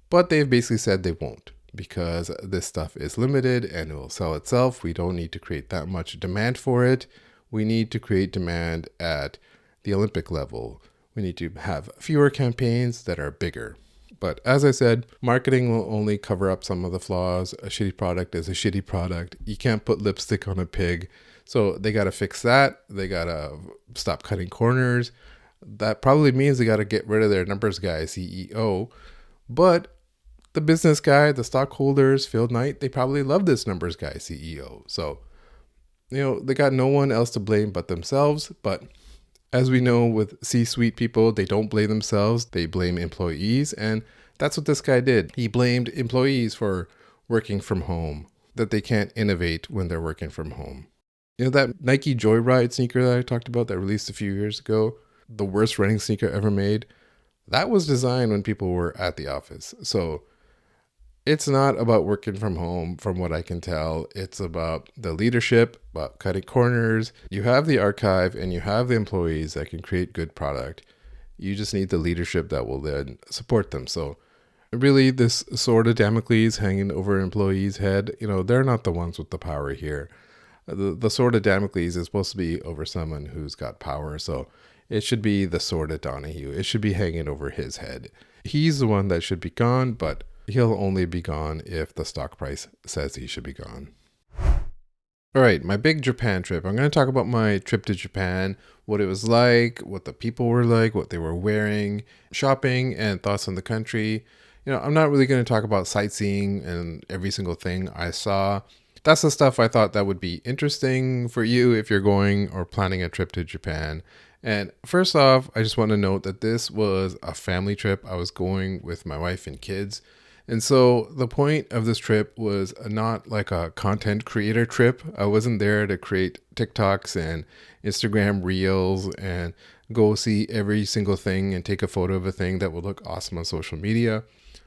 But they've basically said they won't because this stuff is limited and it will sell itself. We don't need to create that much demand for it. We need to create demand at the Olympic level. We need to have fewer campaigns that are bigger. But as I said, marketing will only cover up some of the flaws. A shitty product is a shitty product. You can't put lipstick on a pig. So they got to fix that. They got to stop cutting corners. That probably means they got to get rid of their numbers guy, CEO. But the business guy, the stockholders, Phil Knight, they probably love this numbers guy, CEO. So, they got no one else to blame but themselves. But as we know with C-suite people, they don't blame themselves. They blame employees. And that's what this guy did. He blamed employees for working from home, that they can't innovate when they're working from home. That Nike Joyride sneaker that I talked about that released a few years ago, the worst running sneaker ever made, that was designed when people were at the office. So it's not about working from home, from what I can tell. It's about the leadership, about cutting corners. You have the archive and you have the employees that can create good product. You just need the leadership that will then support them. So really, this sword of Damocles hanging over an employee's head, they're not the ones with the power here. The sword of Damocles is supposed to be over someone who's got power. So it should be the sword of Donahue. It should be hanging over his head. He's the one that should be gone, but he'll only be gone if the stock price says he should be gone. All right, my big Japan trip. I'm going to talk about my trip to Japan, what it was like, what the people were like, what they were wearing, shopping, and thoughts on the country. I'm not really going to talk about sightseeing and every single thing I saw. That's the stuff I thought that would be interesting for you if you're going or planning a trip to Japan. And first off, I just want to note that this was a family trip. I was going with my wife and kids. And so the point of this trip was not like a content creator trip. I wasn't there to create TikToks and Instagram reels and go see every single thing and take a photo of a thing that would look awesome on social media.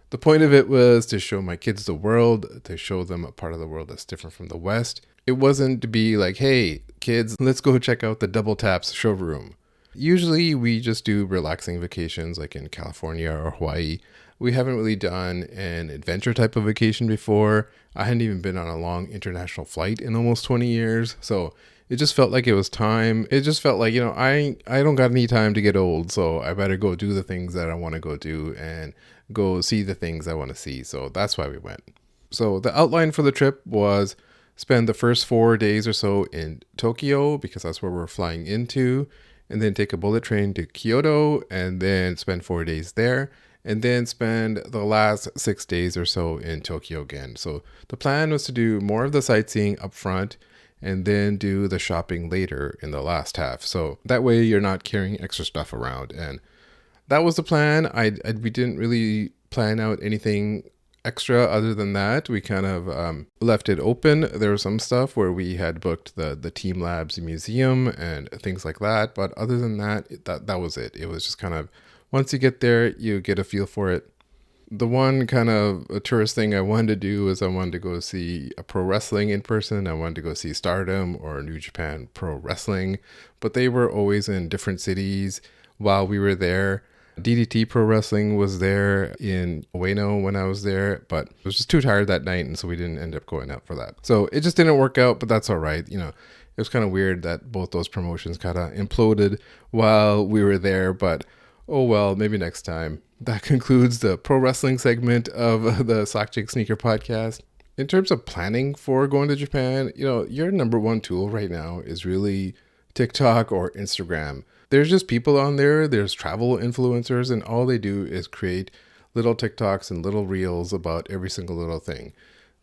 The point of it was to show my kids the world, to show them a part of the world that's different from the West. It wasn't to be like, hey, kids, let's go check out the Double Taps showroom. Usually we just do relaxing vacations like in California or Hawaii. We haven't really done an adventure type of vacation before. I hadn't even been on a long international flight in almost 20 years. So it just felt like it was time. It just felt like, I don't got any time to get old. So I better go do the things that I want to go do and go see the things I want to see. So that's why we went. So the outline for the trip was spend the first 4 days or so in Tokyo because that's where we're flying into, and then take a bullet train to Kyoto and then spend 4 days there. And then spend the last 6 days or so in Tokyo again. So the plan was to do more of the sightseeing up front and then do the shopping later in the last half. So that way you're not carrying extra stuff around. And that was the plan. We didn't really plan out anything extra other than that. We kind of left it open. There was some stuff where we had booked the Team Labs museum and things like that. But other than that, that was it. It was just kind of, once you get there, you get a feel for it. The one kind of a tourist thing I wanted to do is I wanted to go see a pro wrestling in person. I wanted to go see Stardom or New Japan Pro Wrestling, but they were always in different cities while we were there. DDT Pro Wrestling was there in Ueno when I was there, but I was just too tired that night, and so we didn't end up going out for that. So it just didn't work out, but that's all right. It was kind of weird that both those promotions kind of imploded while we were there, but oh well, maybe next time. That concludes the pro wrestling segment of the Sockjig Sneaker Podcast. In terms of planning for going to Japan, your number one tool right now is really TikTok or Instagram. There's just people on there. There's travel influencers, and all they do is create little TikToks and little reels about every single little thing.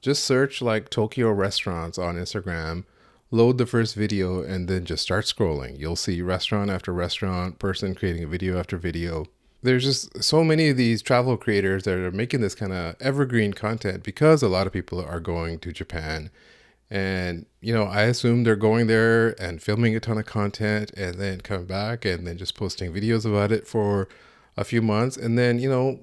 Just search like Tokyo restaurants on Instagram, load the first video, and then just start scrolling. You'll see restaurant after restaurant, person creating a video after video. There's just so many of these travel creators that are making this kind of evergreen content because a lot of people are going to Japan. And, I assume they're going there and filming a ton of content and then coming back and then just posting videos about it for a few months. And then,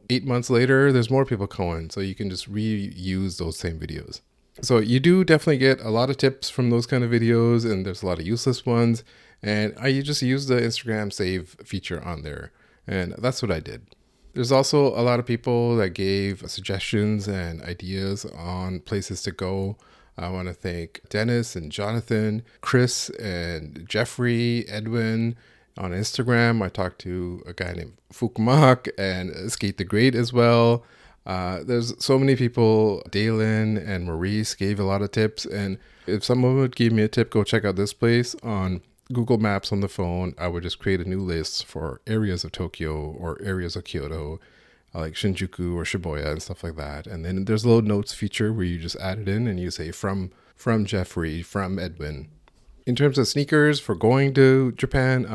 8 months later, there's more people going. So you can just reuse those same videos. So you do definitely get a lot of tips from those kind of videos, and there's a lot of useless ones. And I just use the Instagram save feature on there. And that's what I did. There's also a lot of people that gave suggestions and ideas on places to go. I want to thank Dennis and Jonathan, Chris and Jeffrey, Edwin. On Instagram, I talked to a guy named Fukmak and Skate the Great as well. There's so many people. Dalen and Maurice gave a lot of tips. And if someone would give me a tip, go check out this place on Google Maps on the phone, I would just create a new list for areas of Tokyo or areas of Kyoto, like Shinjuku or Shibuya and stuff like that. And then there's a little notes feature where you just add it in and you say from Jeffrey, from Edwin. In terms of sneakers for going to Japan,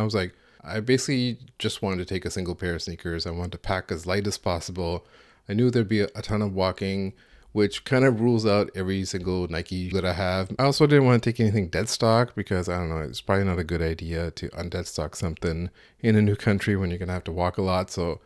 I basically just wanted to take a single pair of sneakers. I wanted to pack as light as possible. I knew there'd be a ton of walking, which kind of rules out every single Nike that I have. I also didn't want to take anything dead stock because, I don't know, it's probably not a good idea to undead stock something in a new country when you're going to have to walk a lot. So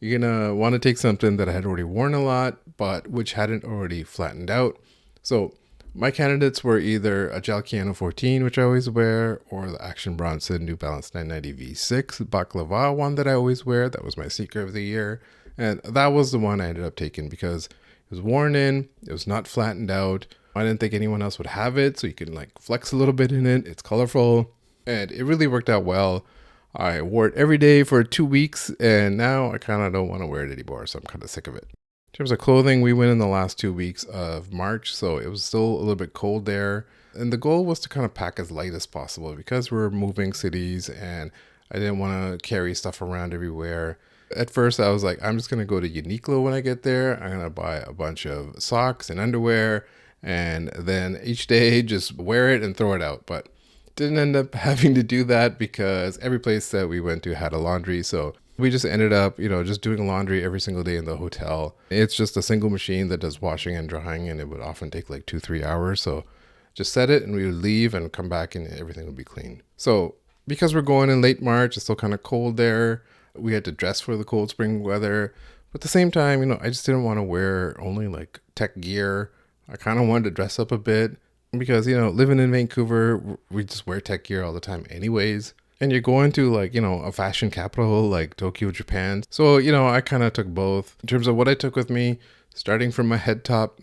you're going to want to take something that I had already worn a lot, but which hadn't already flattened out. So my candidates were either a Jalkiano 14, which I always wear, or the Action Bronson New Balance 990 V6 Baklava one that I always wear. That was my sneaker of the year. And that was the one I ended up taking because it was worn in, it was not flattened out. I didn't think anyone else would have it, so you can like flex a little bit in it. It's colorful, and it really worked out well. I wore it every day for 2 weeks, and now I kind of don't want to wear it anymore, so I'm kind of sick of it. In terms of clothing, we went in the last 2 weeks of March, so it was still a little bit cold there. And the goal was to kind of pack as light as possible because we're moving cities and I didn't want to carry stuff around everywhere. At first, I was like, I'm just going to go to Uniqlo when I get there. I'm going to buy a bunch of socks and underwear and then each day just wear it and throw it out. But didn't end up having to do that because every place that we went to had a laundry. So we just ended up, just doing laundry every single day in the hotel. It's just a single machine that does washing and drying, and it would often take like 2-3 hours. So just set it and we would leave and come back and everything would be clean. So because we're going in late March, it's still kind of cold there. We had to dress for the cold spring weather. But at the same time, I just didn't want to wear only like tech gear. I kind of wanted to dress up a bit because, living in Vancouver, we just wear tech gear all the time anyways. And you're going to like, a fashion capital like Tokyo, Japan. So, I kind of took both. In terms of what I took with me, starting from my head top.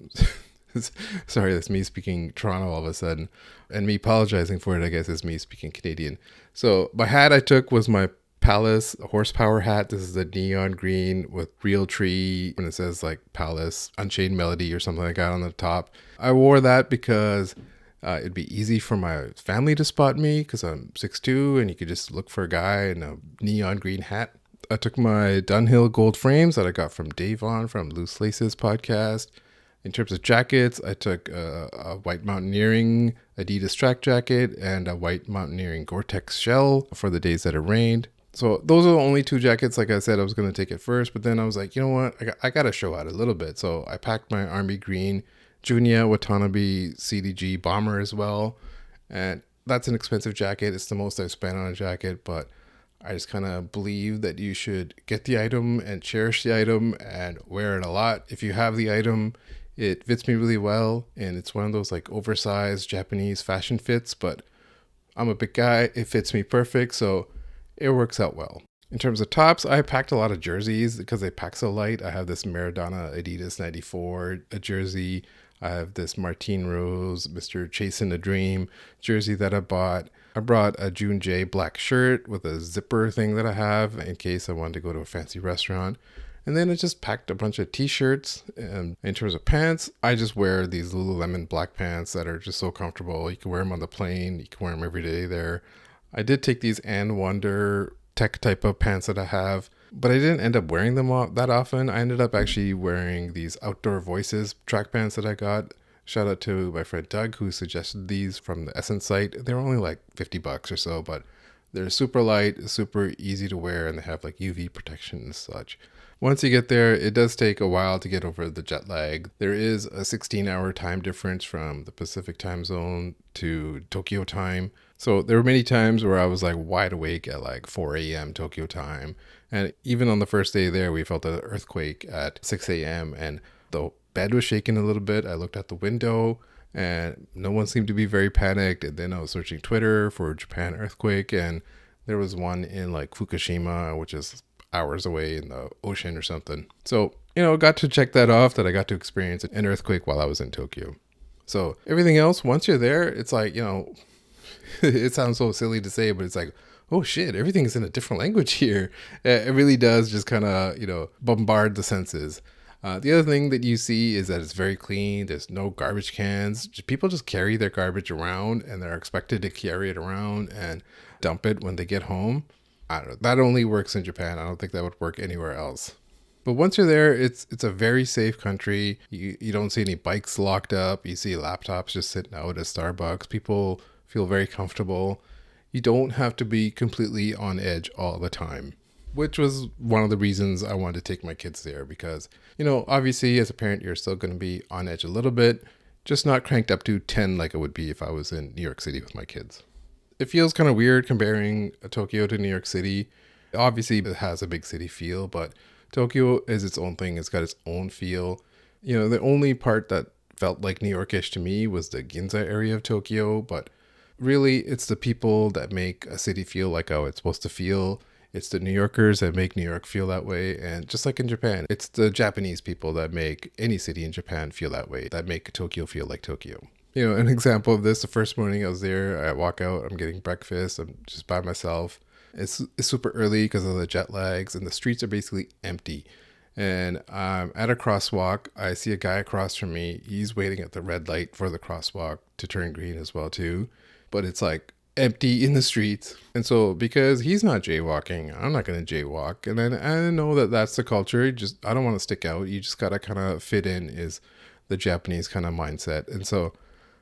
Sorry, that's me speaking Toronto all of a sudden. And me apologizing for it, I guess, is me speaking Canadian. So my hat I took was my Palace horsepower hat. This is a neon green with real tree. And it says like Palace Unchained Melody or something like that on the top. I wore that because it'd be easy for my family to spot me because I'm 6'2", and you could just look for a guy in a neon green hat. I took my Dunhill gold frames that I got from Davon from Loose Laces podcast. In terms of jackets, I took a white mountaineering Adidas track jacket and a white mountaineering Gore-Tex shell for the days that it rained. So those are the only 2 jackets. Like I said, I was going to take it first, but then I was like, you know what? I got to show out a little bit. So I packed my Army Green Junya Watanabe CDG bomber as well. And that's an expensive jacket. It's the most I've spent on a jacket, but I just kind of believe that you should get the item and cherish the item and wear it a lot. If you have the item, it fits me really well. And it's one of those like oversized Japanese fashion fits, but I'm a big guy. It fits me perfect. So it works out well. In terms of tops, I packed a lot of jerseys because they pack so light. I have this Maradona Adidas 94 jersey. I have this Martine Rose, Mr. Chasing a Dream jersey that I bought. I brought a June J black shirt with a zipper thing that I have in case I wanted to go to a fancy restaurant. And then I just packed a bunch of t-shirts. And in terms of pants, I just wear these Lululemon black pants that are just so comfortable. You can wear them on the plane. You can wear them every day there. I did take these And Wonder tech type of pants that I have. but I didn't end up wearing them that often. I ended up actually wearing these Outdoor Voices track pants that I got. Shout out to my friend Doug, who suggested these from the Essence site. They were only like $50 or so, but they're super light, super easy to wear, and they have like UV protection and such. Once you get there, it does take a while to get over the jet lag. There is a 16-hour time difference from the Pacific time zone to Tokyo time. So there were many times where I was like wide awake at like 4 a.m. Tokyo time. And even on the first day there, we felt an earthquake at 6 a.m. and the bed was shaking a little bit. I looked out the window and no one seemed to be very panicked. And then I was searching Twitter for Japan earthquake, and there was one in like Fukushima, which is hours away in the ocean or something. So, got to check that off, that I got to experience an earthquake while I was in Tokyo. So everything else, once you're there, it's like, it sounds so silly to say, but it's like, oh shit, everything's in a different language here. It really does just kind of, bombard the senses. The other thing that you see is that it's very clean. There's no garbage cans. People just carry their garbage around, and they're expected to carry it around and dump it when they get home. I don't know. That only works in Japan. I don't think that would work anywhere else. But once you're there, it's a very safe country. You don't see any bikes locked up. You see laptops just sitting out at Starbucks. People feel very comfortable. You don't have to be completely on edge all the time, which was one of the reasons I wanted to take my kids there, because, obviously as a parent, you're still going to be on edge a little bit, just not cranked up to 10 like it would be if I was in New York City with my kids. It feels kind of weird comparing Tokyo to New York City. Obviously, it has a big city feel, but Tokyo is its own thing. It's got its own feel. The only part that felt like New Yorkish to me was the Ginza area of Tokyo, but really it's the people that make a city feel like how it's supposed to feel. It's the New Yorkers that make New York feel that way. And just like in Japan, it's the Japanese people that make any city in Japan feel that way, that make Tokyo feel like Tokyo. An example of this, the first morning I was there, I walk out, I'm getting breakfast, I'm just by myself. It's super early because of the jet lags, and the streets are basically empty. And I'm at a crosswalk. I see a guy across from me. He's waiting at the red light for the crosswalk to turn green as well too. But it's like empty in the streets. And so because he's not jaywalking, I'm not going to jaywalk. And then I know that that's the culture. I don't want to stick out. You just got to kind of fit in, is the Japanese kind of mindset. And so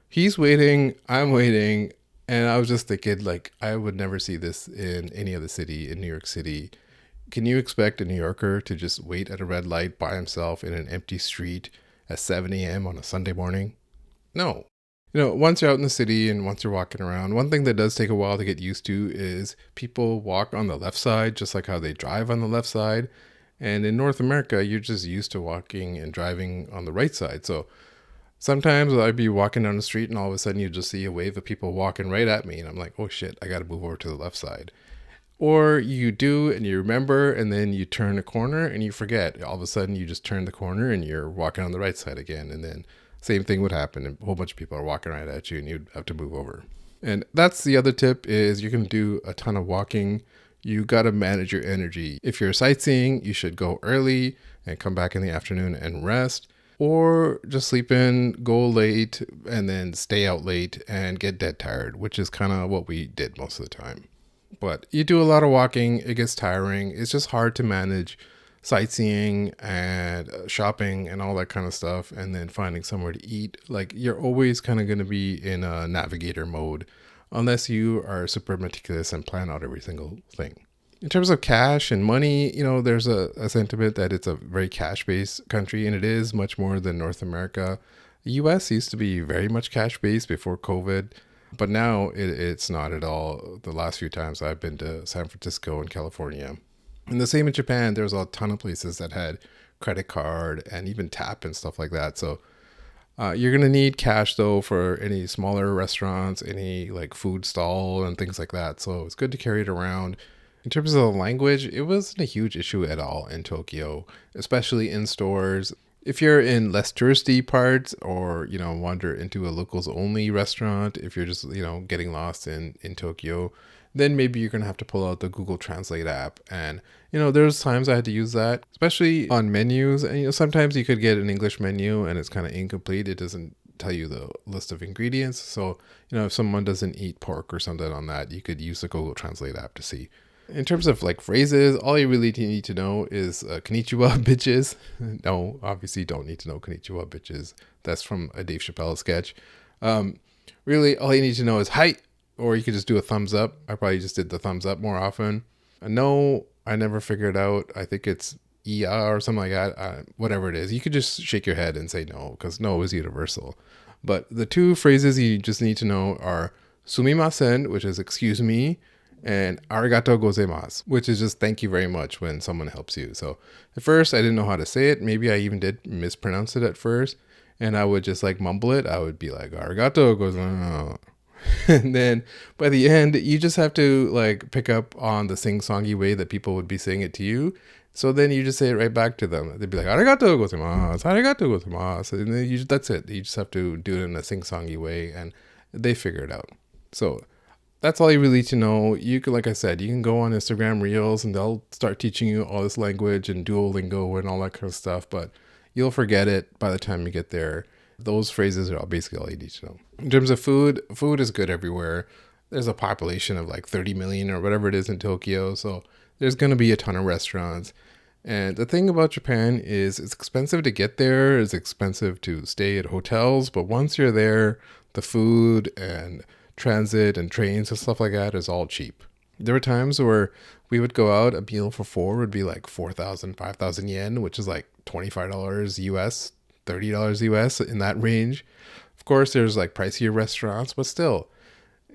he's waiting, I'm waiting, and I was just thinking, like, I would never see this in any other city in New York City. Can you expect a New Yorker to just wait at a red light by himself in an empty street at 7 a.m. on a Sunday morning? No. Once you're out in the city and once you're walking around, one thing that does take a while to get used to is people walk on the left side, just like how they drive on the left side. And in North America, you're just used to walking and driving on the right side. So sometimes I'd be walking down the street and all of a sudden you just see a wave of people walking right at me. And I'm like, oh shit, I got to move over to the left side. Or you do and you remember, and then you turn a corner and you forget. All of a sudden you just turn the corner and you're walking on the right side again. And then same thing would happen. And a whole bunch of people are walking right at you and you'd have to move over. And that's the other tip, is you can do a ton of walking. You got to manage your energy. If you're sightseeing, you should go early and come back in the afternoon and rest. Or just sleep in, go late, and then stay out late and get dead tired, which is kind of what we did most of the time. But you do a lot of walking, it gets tiring. It's just hard to manage sightseeing and shopping and all that kind of stuff, and then finding somewhere to eat. Like, you're always kind of going to be in a navigator mode unless you are super meticulous and plan out every single thing. In terms of cash and money, there's a sentiment that it's a very cash-based country, and it is much more than North America. The US used to be very much cash-based before COVID, but now it's not at all. The last few times I've been to San Francisco and California. And the same in Japan, there's a ton of places that had credit card and even tap and stuff like that. So you're going to need cash, though, for any smaller restaurants, any like food stall and things like that. So it's good to carry it around. In terms of the language, it wasn't a huge issue at all in Tokyo, especially in stores. If you're in less touristy parts, or, wander into a locals only restaurant, if you're just, getting lost in Tokyo, then maybe you're going to have to pull out the Google Translate app. And, there's times I had to use that, especially on menus. And, sometimes you could get an English menu and it's kind of incomplete. It doesn't tell you the list of ingredients. So, if someone doesn't eat pork or something on that, you could use the Google Translate app to see. In terms of like phrases, all you really need to know is konnichiwa bitches. No, obviously you don't need to know konnichiwa bitches. That's from a Dave Chappelle sketch. Really, all you need to know is hi, or you could just do a thumbs up. I probably just did the thumbs up more often. No, I never figured out. I think it's iya or something like that. Whatever it is, you could just shake your head and say no, because no is universal. But the two phrases you just need to know are sumimasen, which is excuse me, and arigato gozaimasu, which is just thank you very much when someone helps you. So at first I didn't know how to say it. Maybe I even did mispronounce it at first, and I would just like mumble it. I would be like arigato gozaimasu. And then by the end, you just have to like pick up on the sing-songy way that people would be saying it to you. So then you just say it right back to them. They'd be like, arigato gozaimasu, arigato gozaimasu. And then that's it. You just have to do it in a sing-songy way, and they figure it out. So that's all you really need to know. You can, like I said, you can go on Instagram Reels and they'll start teaching you all this language and Duolingo and all that kind of stuff, but you'll forget it by the time you get there. Those phrases are basically all you need to know. In terms of food, food is good everywhere. There's a population of like 30 million or whatever it is in Tokyo, so there's going to be a ton of restaurants. And the thing about Japan is it's expensive to get there, it's expensive to stay at hotels, but once you're there, the food and transit and trains and stuff like that is all cheap. There were times where we would go out, a meal for four would be like 4,000, 5,000 yen, which is like $25 US, $30 US, in that range. Of course, there's like pricier restaurants, but still,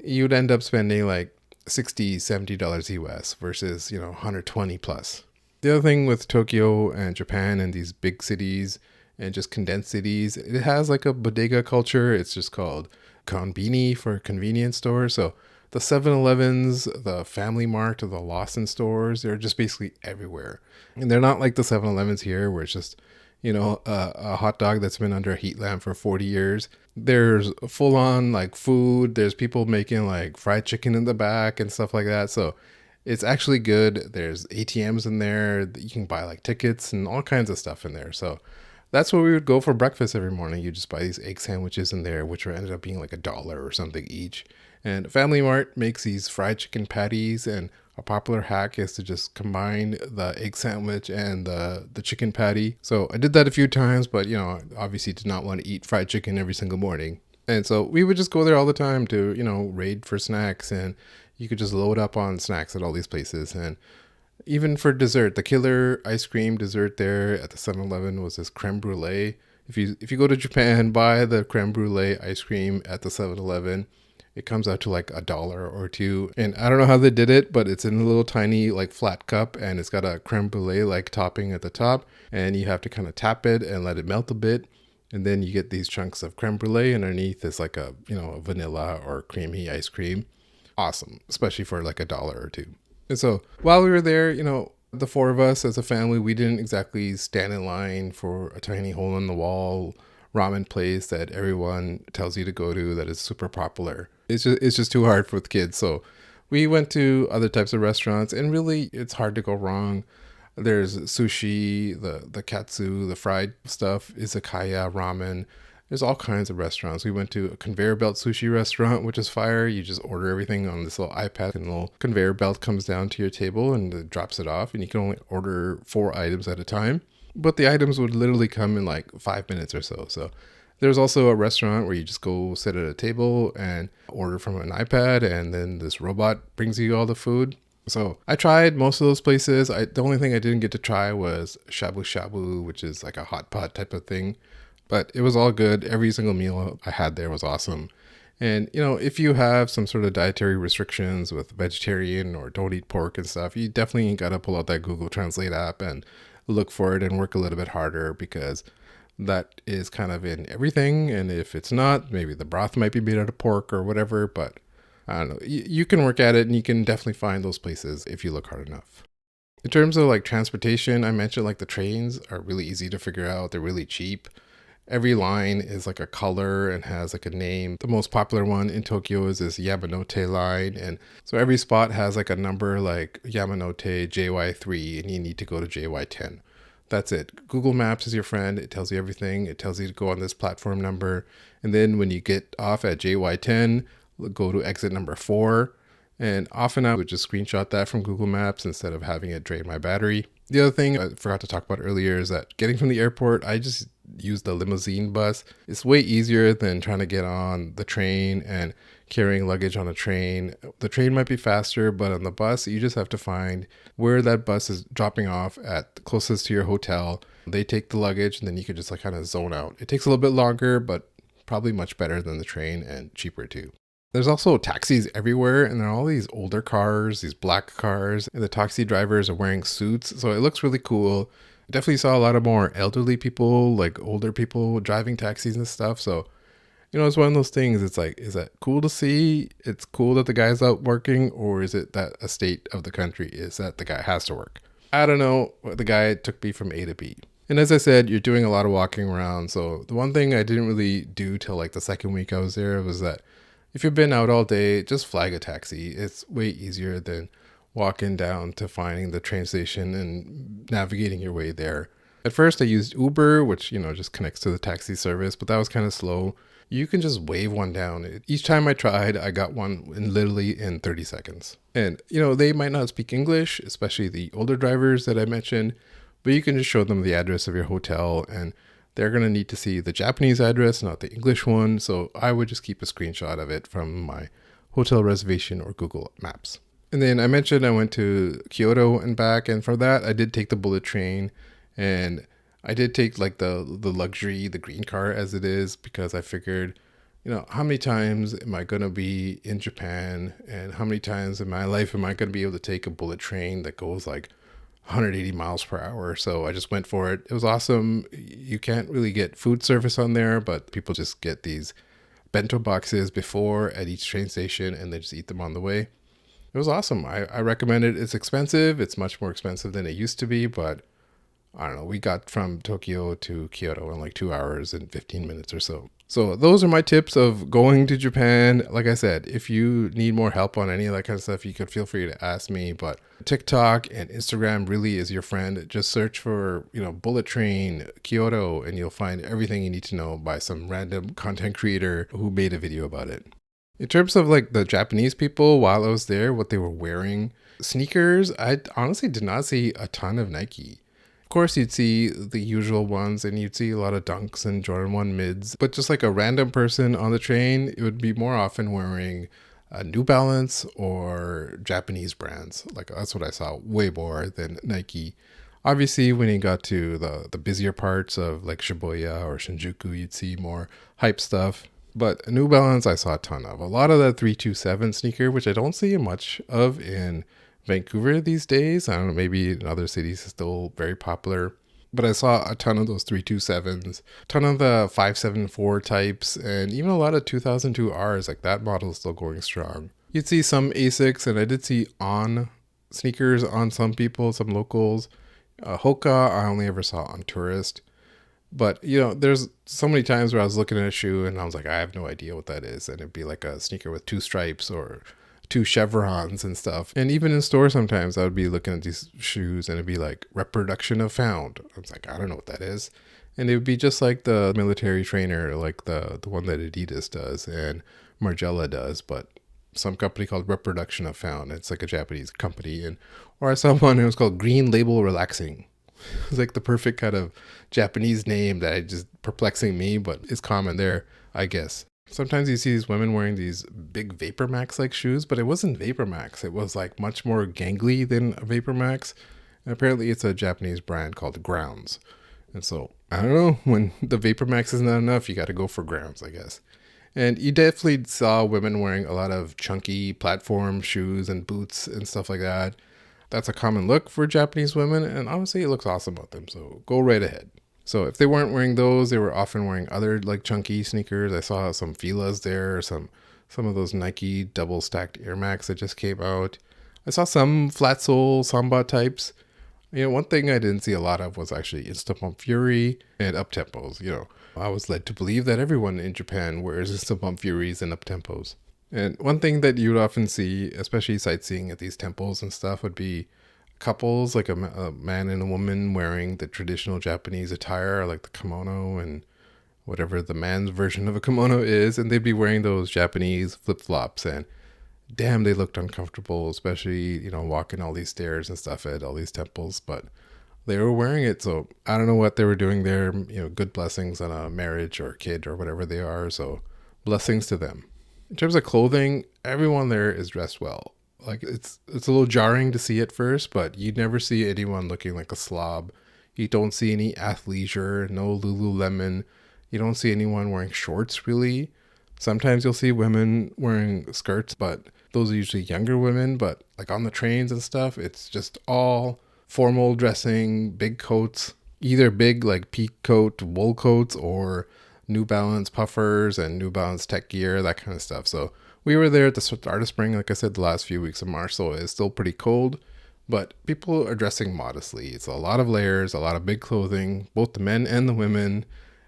you'd end up spending like $60, $70 US versus, 120 plus. The other thing with Tokyo and Japan and these big cities and just condensed cities, it has like a bodega culture. It's just called konbini for convenience store. So the 7-Elevens, the Family Mart, the Lawson stores, they're just basically everywhere. And they're not like the 7-Elevens here where it's just, a hot dog that's been under a heat lamp for 40 years. There's full on like food. There's people making like fried chicken in the back and stuff like that. So it's actually good. There's ATMs in there. You can buy like tickets and all kinds of stuff in there. So that's where we would go for breakfast every morning. You just buy these egg sandwiches in there, which ended up being like $1 or something each. And Family Mart makes these fried chicken patties, and a popular hack is to just combine the egg sandwich and the chicken patty. So I did that a few times, but obviously did not want to eat fried chicken every single morning. And so we would just go there all the time to, raid for snacks, and you could just load up on snacks at all these places. And even for dessert, the killer ice cream dessert there at the 7-Eleven was this creme brulee. If you go to Japan, buy the creme brulee ice cream at the 7-Eleven. It comes out to like $1 or $2. And I don't know how they did it, but it's in a little tiny like flat cup, and it's got a creme brulee like topping at the top, and you have to kind of tap it and let it melt a bit. And then you get these chunks of creme brulee, and underneath is like a vanilla or creamy ice cream. Awesome, especially for like $1 or $2. And so while we were there, the four of us as a family, we didn't exactly stand in line for a tiny hole in the wall ramen place that everyone tells you to go to that is super popular. It's just too hard for the kids. So we went to other types of restaurants, and really it's hard to go wrong. There's sushi, the katsu, the fried stuff, izakaya, ramen. There's all kinds of restaurants. We went to a conveyor belt sushi restaurant, which is fire. You just order everything on this little iPad, and a little conveyor belt comes down to your table and it drops it off, and you can only order 4 items at a time. But the items would literally come in like 5 minutes or so. So there's also a restaurant where you just go sit at a table and order from an iPad, and then this robot brings you all the food. So I tried most of those places. The only thing I didn't get to try was shabu shabu, which is like a hot pot type of thing. But it was all good. Every single meal I had there was awesome. And, if you have some sort of dietary restrictions with vegetarian or don't eat pork and stuff, you definitely got to pull out that Google Translate app and look for it and work a little bit harder, because that is kind of in everything. And if it's not, maybe the broth might be made out of pork or whatever. But I don't know. You can work at it, and you can definitely find those places if you look hard enough. In terms of like transportation, I mentioned like the trains are really easy to figure out. They're really cheap. Every line is like a color and has like a name. The most popular one in Tokyo is this Yamanote line. And so every spot has like a number like Yamanote JY3, and you need to go to JY10. That's it. Google Maps is your friend. It tells you everything. It tells you to go on this platform number. And then when you get off at JY10, go to exit number 4. And often I would just screenshot that from Google Maps instead of having it drain my battery. The other thing I forgot to talk about earlier is that getting from the airport, I just use the limousine bus. It's way easier than trying to get on the train and carrying luggage on a train. The train might be faster, but on the bus, you just have to find where that bus is dropping off at closest to your hotel. They take the luggage and then you can just like kind of zone out. It takes a little bit longer, but probably much better than the train and cheaper too. There's also taxis everywhere, and there are all these older cars, these black cars, and the taxi drivers are wearing suits, so it looks really cool. I definitely saw a lot of more elderly people, like older people driving taxis and stuff, so, it's one of those things. It's like, is that cool to see? It's cool that the guy's out working, or is it that a state of the country is that the guy has to work? I don't know. The guy took me from A to B. And as I said, you're doing a lot of walking around, so the one thing I didn't really do till like the second week I was there was that if you've been out all day, just flag a taxi. It's way easier than walking down to finding the train station and navigating your way there. At first, I used Uber, which, just connects to the taxi service, but that was kind of slow. You can just wave one down. Each time I tried, I got one literally in 30 seconds. And, they might not speak English, especially the older drivers that I mentioned, but you can just show them the address of your hotel and they're going to need to see the Japanese address, not the English one. So I would just keep a screenshot of it from my hotel reservation or Google Maps. And then I mentioned I went to Kyoto and back. And for that, I did take the bullet train. And I did take like the luxury, the green car as it is, because I figured, how many times am I going to be in Japan? And how many times in my life am I going to be able to take a bullet train that goes like 180 miles per hour. So I just went for it. It was awesome. You can't really get food service on there, but people just get these bento boxes before at each train station and they just eat them on the way. It was awesome. I recommend it. It's expensive. It's much more expensive than it used to be, but I don't know. We got from Tokyo to Kyoto in like 2 hours and 15 minutes or so. So those are my tips of going to Japan. Like I said, if you need more help on any of that kind of stuff, you could feel free to ask me. But TikTok and Instagram really is your friend. Just search for, bullet train, Kyoto, and you'll find everything you need to know by some random content creator who made a video about it. In terms of like the Japanese people, while I was there, what they were wearing, sneakers, I honestly did not see a ton of Nike. Of course, you'd see the usual ones and you'd see a lot of Dunks and Jordan 1 mids, but just like a random person on the train, it would be more often wearing New Balance or Japanese brands. Like that's what I saw way more than Nike. Obviously, when you got to the busier parts of like Shibuya or Shinjuku, you'd see more hype stuff. But New Balance, I saw a ton of. A lot of that 327 sneaker, which I don't see much of in Vancouver these days. I don't know, maybe in other cities it's still very popular. But I saw a ton of those 327s, a ton of the 574 types, and even a lot of 2002Rs. Like that model is still going strong. You'd see some Asics, and I did see On sneakers on some people, some locals. Hoka, I only ever saw on Tourist. But, there's so many times where I was looking at a shoe and I was like, I have no idea what that is. And it'd be like a sneaker with 2 stripes or 2 chevrons and stuff. And even in store sometimes I would be looking at these shoes and it'd be like reproduction of found. I was like, I don't know what that is. And it would be just like the military trainer, like the one that Adidas does and Margiela does, but some company called Reproduction of Found. It's like a Japanese company. Or I saw one, it was called Green Label Relaxing. It's like the perfect kind of Japanese name that is just perplexing me, but it's common there, I guess. Sometimes you see these women wearing these big Vapor Max like shoes, but it wasn't Vapor Max. It was like much more gangly than a Vapor Max. And apparently it's a Japanese brand called Grounds. And so, I don't know, when the Vapor Max is not enough, you got to go for Grounds, I guess. And you definitely saw women wearing a lot of chunky platform shoes and boots and stuff like that. That's a common look for Japanese women, and obviously it looks awesome on them, so go right ahead. So if they weren't wearing those, they were often wearing other like chunky sneakers. I saw some Fila's there, some of those Nike double stacked Air Max that just came out. I saw some flat sole Samba types. One thing I didn't see a lot of was actually Insta Pump Fury and up tempos. I was led to believe that everyone in Japan wears Insta Pump Furies and up tempos. And one thing that you would often see, especially sightseeing at these temples and stuff, would be couples, like a man and a woman wearing the traditional Japanese attire, like the kimono and whatever the man's version of a kimono is. And they'd be wearing those Japanese flip-flops. And damn, they looked uncomfortable, especially, you know, walking all these stairs and stuff at all these temples. But they were wearing it, so I don't know what they were doing there. You know, good blessings on a marriage or a kid or whatever they are. So blessings to them. In terms of clothing, everyone there is dressed well. Like it's a little jarring to see at first, but you never see anyone looking like a slob. You don't see any athleisure, no Lululemon. You don't see anyone wearing shorts really. Sometimes you'll see women wearing skirts, but those are usually younger women. But like on the trains and stuff, it's just all formal dressing, big coats, either big like peak coat, wool coats, or New Balance puffers and New Balance tech gear, that kind of stuff. So we were there at the start of spring, like I said, the last few weeks of March, so it's still pretty cold, but people are dressing modestly. It's a lot of layers, a lot of big clothing, both the men and the women.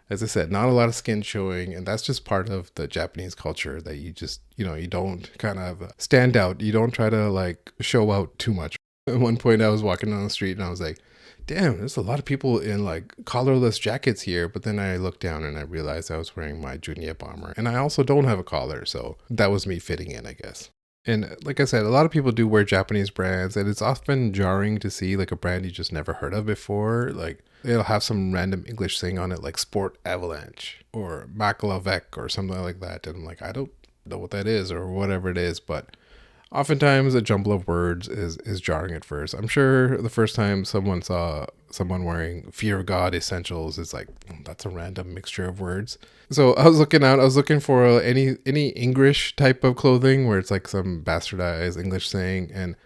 As I said, not a lot of skin showing, and that's just part of the Japanese culture that you just, you know, you don't kind of stand out. You don't try to like show out too much. At one point I was walking down the street and I was like, damn, there's a lot of people in like collarless jackets here. But then I looked down and I realized I was wearing my Junia bomber. And I also don't have a collar. So that was me fitting in, I guess. And like I said, a lot of people do wear Japanese brands. And it's often jarring to see like a brand you just never heard of before. Like it'll have some random English thing on it like Sport Avalanche or Makalavec or something like that. And I'm like, I don't know what that is or whatever it is. But oftentimes a jumble of words is jarring at first. I'm sure the first time someone saw someone wearing Fear of God Essentials, it's like, that's a random mixture of words. So I was looking for any English type of clothing where it's like some bastardized English saying, and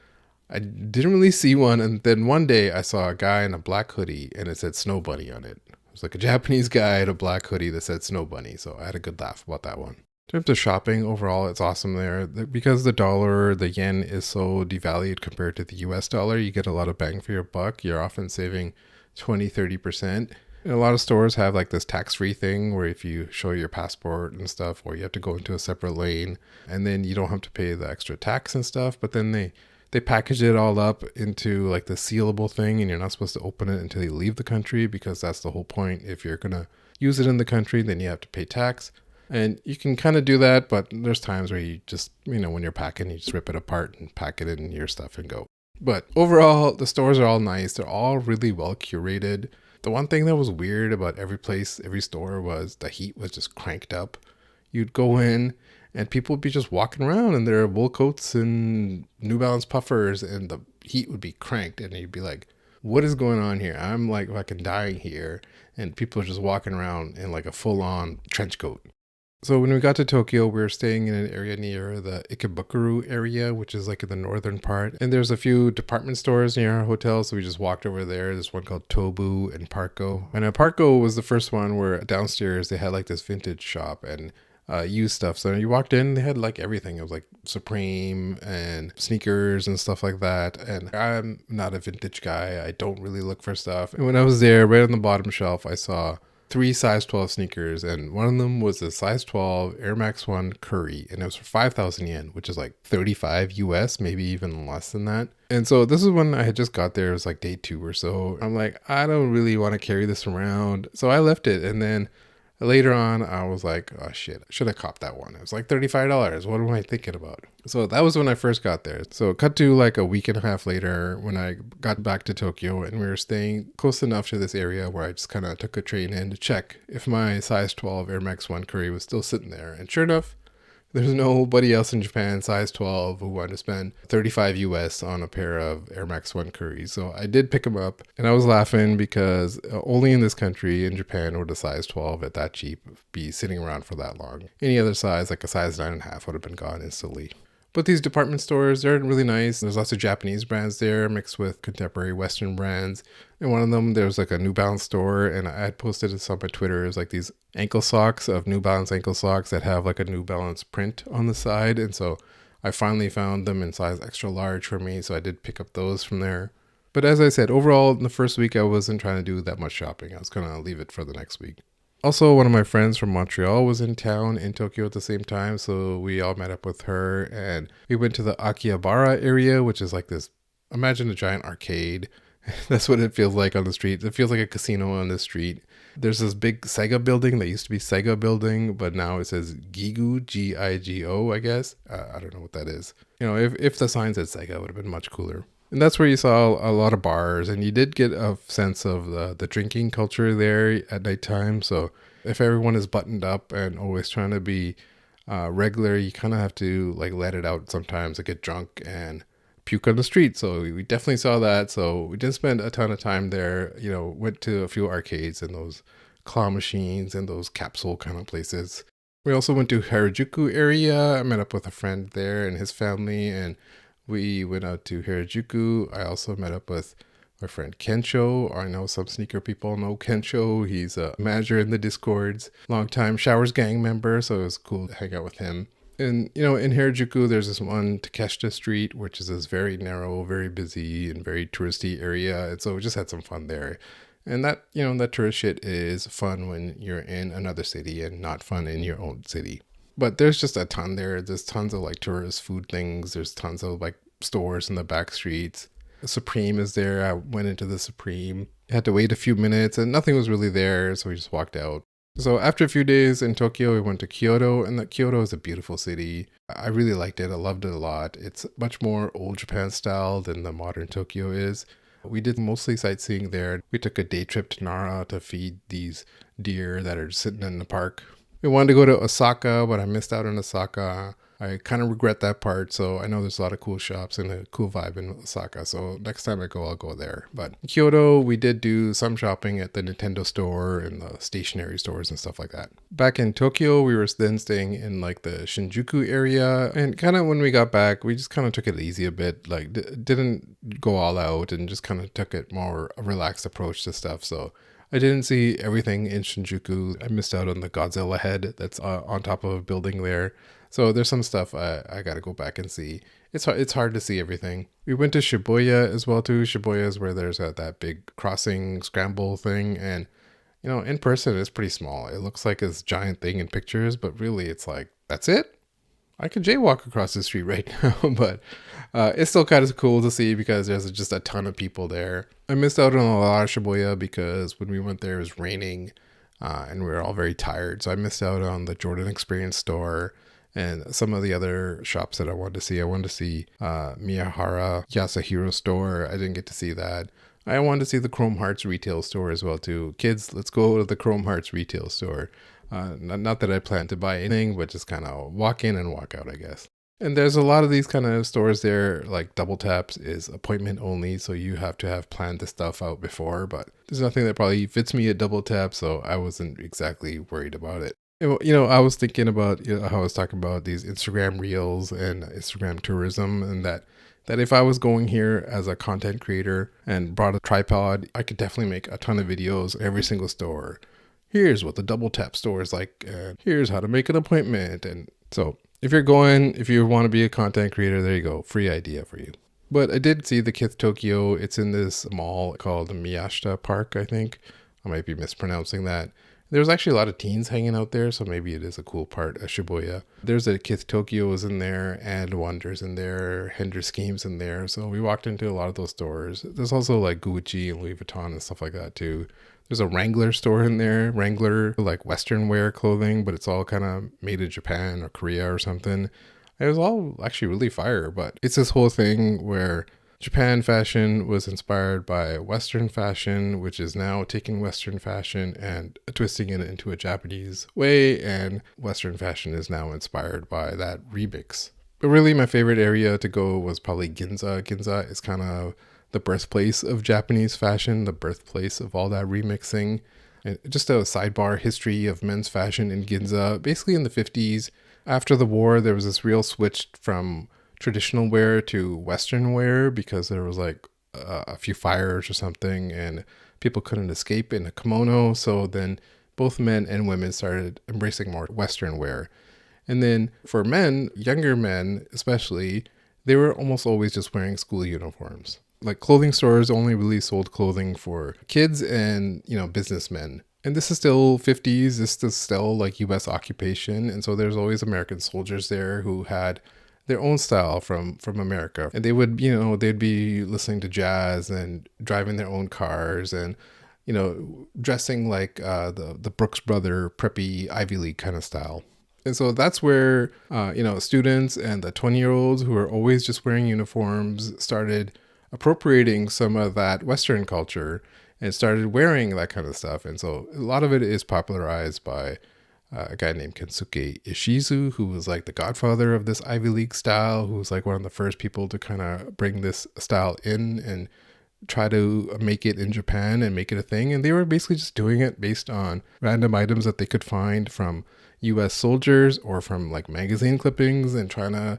I didn't really see one. And then one day I saw a guy in a black hoodie and it said Snow Bunny on it. It was like a Japanese guy in a black hoodie that said Snow Bunny. So I had a good laugh about that one. In terms of shopping overall, it's awesome there. Because the dollar, the yen is so devalued compared to the US dollar, you get a lot of bang for your buck. You're often saving 20-30%. And a lot of stores have like this tax-free thing where if you show your passport and stuff, or you have to go into a separate lane and then you don't have to pay the extra tax and stuff, but then they package it all up into like the sealable thing and you're not supposed to open it until you leave the country, because that's the whole point. If you're going to use it in the country, then you have to pay tax. And you can kind of do that, but there's times where you just, you know, when you're packing, you just rip it apart and pack it in your stuff and go. But overall, the stores are all nice. They're all really well curated. The one thing that was weird about every place, every store, was the heat was just cranked up. You'd go in and people would be just walking around in their wool coats and New Balance puffers, and the heat would be cranked. And you'd be like, what is going on here? I'm like fucking dying here. And people are just walking around in like a full-on trench coat. So when we got to Tokyo, we were staying in an area near the Ikebukuro area, which is like in the northern part. And there's a few department stores near our hotel, so we just walked over there. There's one called Tobu and Parco. And Parco was the first one where downstairs they had like this vintage shop and used stuff. So you walked in, they had like everything. It was like Supreme and sneakers and stuff like that. And I'm not a vintage guy. I don't really look for stuff. And when I was there, right on the bottom shelf, I saw 3 size 12 sneakers, and one of them was a size 12 Air Max 1 Curry, and it was for 5,000 yen, which is like 35 US, maybe even less than that. And so this is when I had just got there. It was like day 2 or so. I'm like, I don't really want to carry this around. So I left it, and then later on, I was like, oh shit, I should have copped that one. It was like $35. What am I thinking about? So that was when I first got there. So cut to like a week and a half later when I got back to Tokyo, and we were staying close enough to this area where I just kind of took a train in to check if my size 12 Air Max 1 Curry was still sitting there. And sure enough, there's nobody else in Japan size 12 who wanted to spend 35 US on a pair of Air Max 1 Curries. So I did pick them up, and I was laughing because only in this country, in Japan, would a size 12 at that cheap be sitting around for that long. Any other size, like a size 9.5, would have been gone instantly. But these department stores, they're really nice. There's lots of Japanese brands there mixed with contemporary Western brands. And one of them, there's like a New Balance store, and I had posted this on my Twitter. It was like these ankle socks of New Balance ankle socks that have like a New Balance print on the side. And so I finally found them in size extra large for me. So I did pick up those from there. But as I said, overall, in the first week, I wasn't trying to do that much shopping. I was going to leave it for the next week. Also, one of my friends from Montreal was in town in Tokyo at the same time, so we all met up with her, and we went to the Akihabara area, which is like this, imagine a giant arcade. That's what it feels like on the street. It feels like a casino on the street. There's this big Sega building that used to be Sega building, but now it says Gigu, Gigo, I guess. I don't know what that is. If the sign said Sega, it would have been much cooler. And that's where you saw a lot of bars, and you did get a sense of the drinking culture there at nighttime. So if everyone is buttoned up and always trying to be regular, you kind of have to like let it out sometimes to get drunk and puke on the street. So we definitely saw that. So we didn't spend a ton of time there. Went to a few arcades and those claw machines and those capsule kind of places. We also went to Harajuku area. I met up with a friend there and his family, and we went out to Harajuku. I also met up with my friend Kensho. I know some sneaker people know Kensho. He's a manager in the Discords, longtime Showers Gang member, so it was cool to hang out with him. And, in Harajuku, there's this one Takeshita Street, which is this very narrow, very busy, and very touristy area. And so we just had some fun there. And that, that tourist shit is fun when you're in another city and not fun in your own city. But there's just a ton there. There's tons of like tourist food things. There's tons of like stores in the back streets. Supreme is there. I went into the Supreme. Had to wait a few minutes and nothing was really there. So we just walked out. So after a few days in Tokyo, we went to Kyoto, and Kyoto is a beautiful city. I really liked it. I loved it a lot. It's much more old Japan style than the modern Tokyo is. We did mostly sightseeing there. We took a day trip to Nara to feed these deer that are sitting in the park. We wanted to go to Osaka, but I missed out on Osaka. I kind of regret that part. So I know there's a lot of cool shops and a cool vibe in Osaka. So next time I go, I'll go there. But in Kyoto, we did do some shopping at the Nintendo store and the stationery stores and stuff like that. Back in Tokyo, we were then staying in like the Shinjuku area. And kind of when we got back, we just kind of took it easy a bit. Like didn't go all out and just kind of took it more a relaxed approach to stuff. So I didn't see everything in Shinjuku. I missed out on the Godzilla head that's on top of a building there. So there's some stuff I got to go back and see. It's hard to see everything. We went to Shibuya as well too. Shibuya is where there's that big crossing scramble thing. And, in person, it's pretty small. It looks like this giant thing in pictures, but really it's like, that's it? I could jaywalk across the street right now, but it's still kind of cool to see because there's just a ton of people there. I missed out on a lot of Shibuya because when we went there, it was raining and we were all very tired. So I missed out on the Jordan Experience store and some of the other shops that I wanted to see. I wanted to see Miyahara Yasuhiro store. I didn't get to see that. I wanted to see the Chrome Hearts retail store as well too. Kids, let's go to the Chrome Hearts retail store. Not that I plan to buy anything, but just kind of walk in and walk out, I guess. And there's a lot of these kind of stores there, like Double Taps is appointment only, so you have to have planned this stuff out before, but there's nothing that probably fits me at Double Tap, so I wasn't exactly worried about it. I was thinking about how I was talking about these Instagram reels and Instagram tourism, and that if I was going here as a content creator and brought a tripod, I could definitely make a ton of videos every single store. Here's what the Double Tap store is like, and here's how to make an appointment. And so if you want to be a content creator, there you go. Free idea for you. But I did see the Kith Tokyo. It's in this mall called Miyashita Park, I think. I might be mispronouncing that. There's actually a lot of teens hanging out there, so maybe it is a cool part of Shibuya. There's a Kith Tokyo is in there, and Wonders in there, Hender Schemes in there. So we walked into a lot of those stores. There's also like Gucci and Louis Vuitton and stuff like that too. There's a Wrangler store in there. Wrangler, like Western wear clothing, but it's all kind of made in Japan or Korea or something. It was all actually really fire, but it's this whole thing where Japan fashion was inspired by Western fashion, which is now taking Western fashion and twisting it into a Japanese way, and Western fashion is now inspired by that remix. But really my favorite area to go was probably Ginza. Ginza is kind of the birthplace of Japanese fashion, the birthplace of all that remixing. And just a sidebar history of men's fashion in Ginza. Basically in the 50s, after the war, there was this real switch from traditional wear to Western wear because there was like a few fires or something and people couldn't escape in a kimono. So then both men and women started embracing more Western wear. And then for men, younger men especially, they were almost always just wearing school uniforms. Like clothing stores only really sold clothing for kids and, businessmen. And this is still 50s. This is still like US occupation. And so there's always American soldiers there who had their own style from America. And they would, they'd be listening to jazz and driving their own cars and, dressing like the Brooks Brother preppy Ivy League kind of style. And so that's where, students and the 20-year-olds who are always just wearing uniforms started appropriating some of that Western culture and started wearing that kind of stuff. And so a lot of it is popularized by a guy named Kensuke Ishizu, who was like the godfather of this Ivy League style, who was like one of the first people to kind of bring this style in and try to make it in Japan and make it a thing. And they were basically just doing it based on random items that they could find from US soldiers or from like magazine clippings, and trying to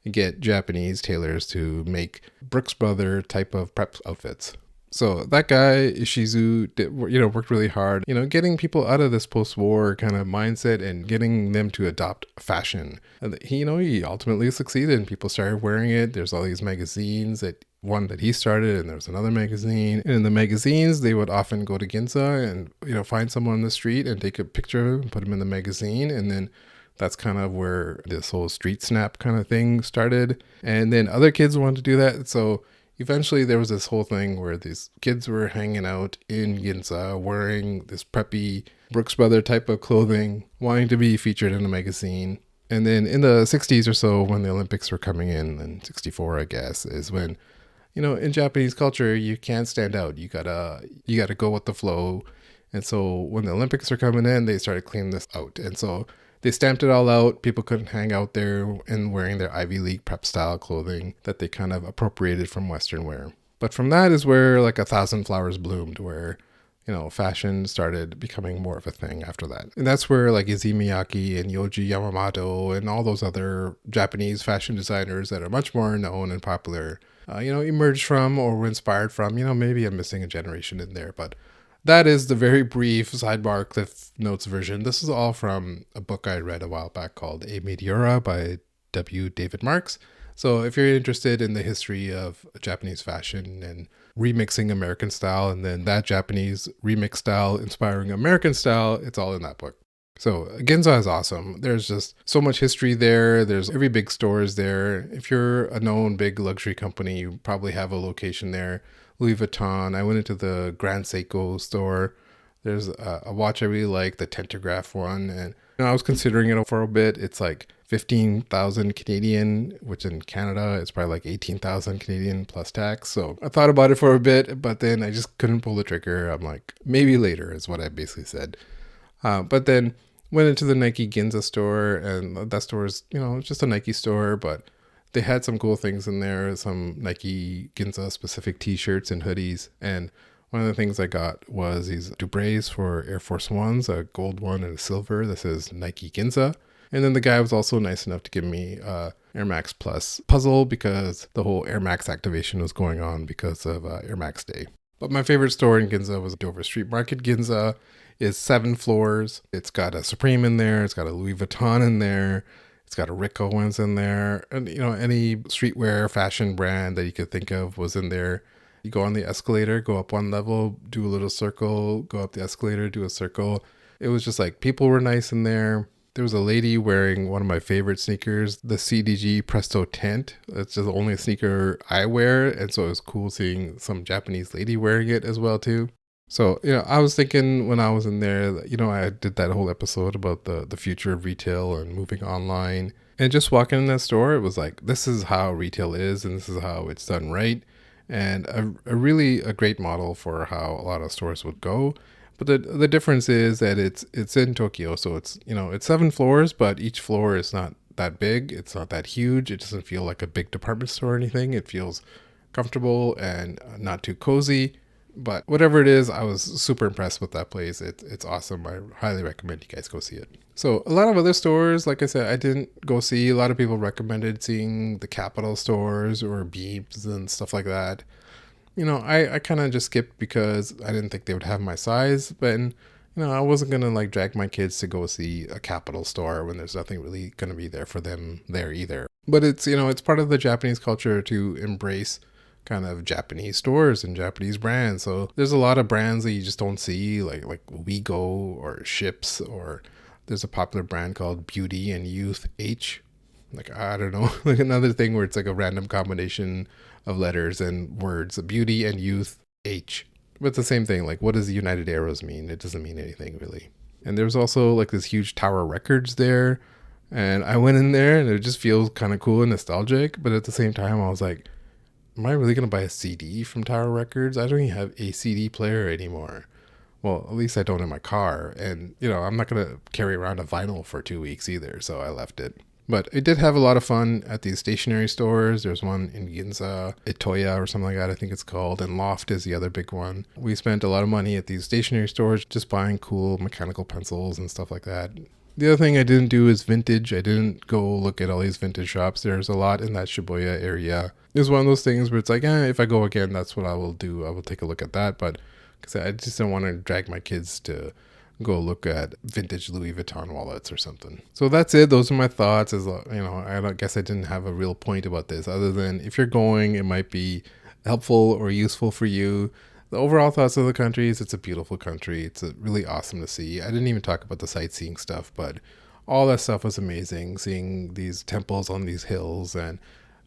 get Japanese tailors to make Brooks Brother type of prep outfits. So that guy Ishizu worked really hard, getting people out of this post-war kind of mindset and getting them to adopt fashion. And he ultimately succeeded, and people started wearing it. There's all these magazines one that he started, and there was another magazine. And in the magazines, they would often go to Ginza and find someone on the street and take a picture of him and put him in the magazine. And then that's kind of where this whole street snap kind of thing started. And then other kids wanted to do that. So eventually there was this whole thing where these kids were hanging out in Ginza wearing this preppy Brooks Brother type of clothing, wanting to be featured in a magazine. And then in the 60s or so, when the Olympics were coming in 64, I guess, is when, in Japanese culture, you can't stand out. You gotta go with the flow. And so when the Olympics are coming in, they started cleaning this out. And so they stamped it all out. People couldn't hang out there and wearing their Ivy League prep style clothing that they kind of appropriated from Western wear. But from that is where like 1,000 flowers bloomed, where, fashion started becoming more of a thing after that. And that's where like Izzy Miyake and Yohji Yamamoto and all those other Japanese fashion designers that are much more known and popular, emerged from or were inspired from. Maybe I'm missing a generation in there, but that is the very brief sidebar Cliff Notes version. This is all from a book I read a while back called A Meteora by W. David Marks. So if you're interested in the history of Japanese fashion and remixing American style, and then that Japanese remix style inspiring American style, it's all in that book. So Ginza is awesome. There's just so much history there. There's every big store is there. If you're a known big luxury company, you probably have a location there. Louis Vuitton. I went into the Grand Seiko store. There's a watch I really like, the Tentograph one. And I was considering it for a bit. It's like 15,000 Canadian, which in Canada is probably like 18,000 Canadian plus tax. So I thought about it for a bit, but then I just couldn't pull the trigger. I'm like, maybe later is what I basically said. But then went into the Nike Ginza store, and that store is, just a Nike store, but they had some cool things in there, some Nike Ginza specific t-shirts and hoodies. And one of the things I got was these Dubrays for Air Force Ones, a gold one and a silver that says Nike Ginza. And then the guy was also nice enough to give me Air Max Plus puzzle, because the whole Air Max activation was going on because of Air Max Day. But my favorite store in Ginza was Dover Street Market. Ginza is 7 floors. It's got a Supreme in there. It's got a Louis Vuitton in there. It's got a Rick Owens in there. And, any streetwear fashion brand that you could think of was in there. You go on the escalator, go up one level, do a little circle, go up the escalator, do a circle. It was just like, people were nice in there. There was a lady wearing one of my favorite sneakers, the CDG Presto Tent. It's just the only sneaker I wear. And so it was cool seeing some Japanese lady wearing it as well too. So, I was thinking when I was in there, I did that whole episode about the future of retail and moving online. And just walking in that store, it was like, this is how retail is, and this is how it's done right. And a great model for how a lot of stores would go. But the difference is that it's in Tokyo. So it's 7 floors, but each floor is not that big. It's not that huge. It doesn't feel like a big department store or anything. It feels comfortable and not too cozy. But whatever it is, I was super impressed with that place. It's awesome. I highly recommend you guys go see it. So a lot of other stores, like I said, I didn't go see. A lot of people recommended seeing the Capital stores or Beams and stuff like that. I kind of just skipped because I didn't think they would have my size. But, I wasn't going to like drag my kids to go see a Capital store when there's nothing really going to be there for them there either. But it's, it's part of the Japanese culture to embrace kind of Japanese stores and Japanese brands. So there's a lot of brands that you just don't see, like Wego or Ships, or there's a popular brand called Beauty and Youth H. Like, I don't know, like another thing where it's like a random combination of letters and words, Beauty and Youth H. But it's the same thing. Like, what does the United Arrows mean? It doesn't mean anything really. And there's also like this huge Tower Records there. And I went in there and it just feels kind of cool and nostalgic. But at the same time, I was like, am I really going to buy a CD from Tower Records? I don't even have a CD player anymore. Well, at least I don't in my car. And, I'm not going to carry around a vinyl for 2 weeks either. So I left it. But I did have a lot of fun at these stationery stores. There's one in Ginza, Itoya or something like that, I think it's called. And Loft is the other big one. We spent a lot of money at these stationery stores just buying cool mechanical pencils and stuff like that. The other thing I didn't do is vintage. I didn't go look at all these vintage shops. There's a lot in that Shibuya area. It's one of those things where it's like, if I go again, that's what I will do. I will take a look at that. But because I just don't want to drag my kids to go look at vintage Louis Vuitton wallets or something. So that's it. Those are my thoughts. I guess I didn't have a real point about this other than if you're going, it might be helpful or useful for you. The overall thoughts of the country is it's a beautiful country. It's really awesome to see. I didn't even talk about the sightseeing stuff, but all that stuff was amazing. Seeing these temples on these hills, and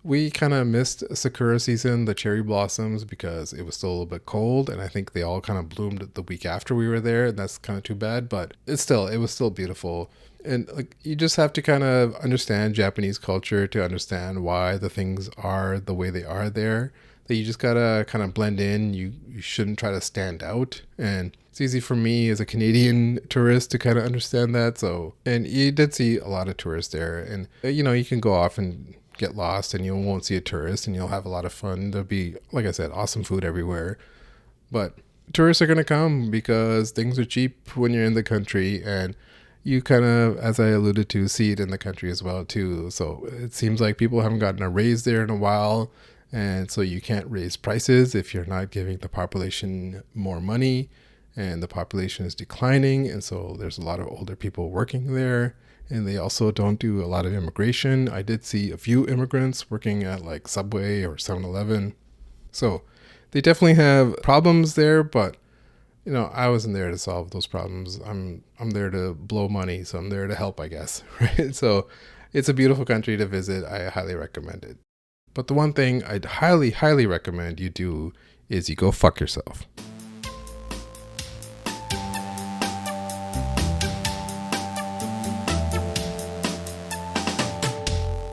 we kind of missed Sakura season, the cherry blossoms, because it was still a little bit cold, and I think they all kind of bloomed the week after we were there, and that's kind of too bad, but it was still beautiful. And like, you just have to kind of understand Japanese culture to understand why the things are the way they are there. That you just gotta kind of blend in. You shouldn't try to stand out, and it's easy for me as a Canadian tourist to kind of understand that. So, and you did see a lot of tourists there, and you can go off and get lost and you won't see a tourist and you'll have a lot of fun. There'll be, like I said, awesome food everywhere. But tourists are going to come because things are cheap when you're in the country, and you kind of, as I alluded to, see it in the country as well too. So it seems like people haven't gotten a raise there in a while, and so you can't raise prices if you're not giving the population more money, and the population is declining, and so there's a lot of older people working there. And they also don't do a lot of immigration. I did see a few immigrants working at like Subway or 7-Eleven. So they definitely have problems there, but I wasn't there to solve those problems. I'm there to blow money, so I'm there to help, I guess. Right? So it's a beautiful country to visit. I highly recommend it. But the one thing I'd highly, highly recommend you do is you go fuck yourself.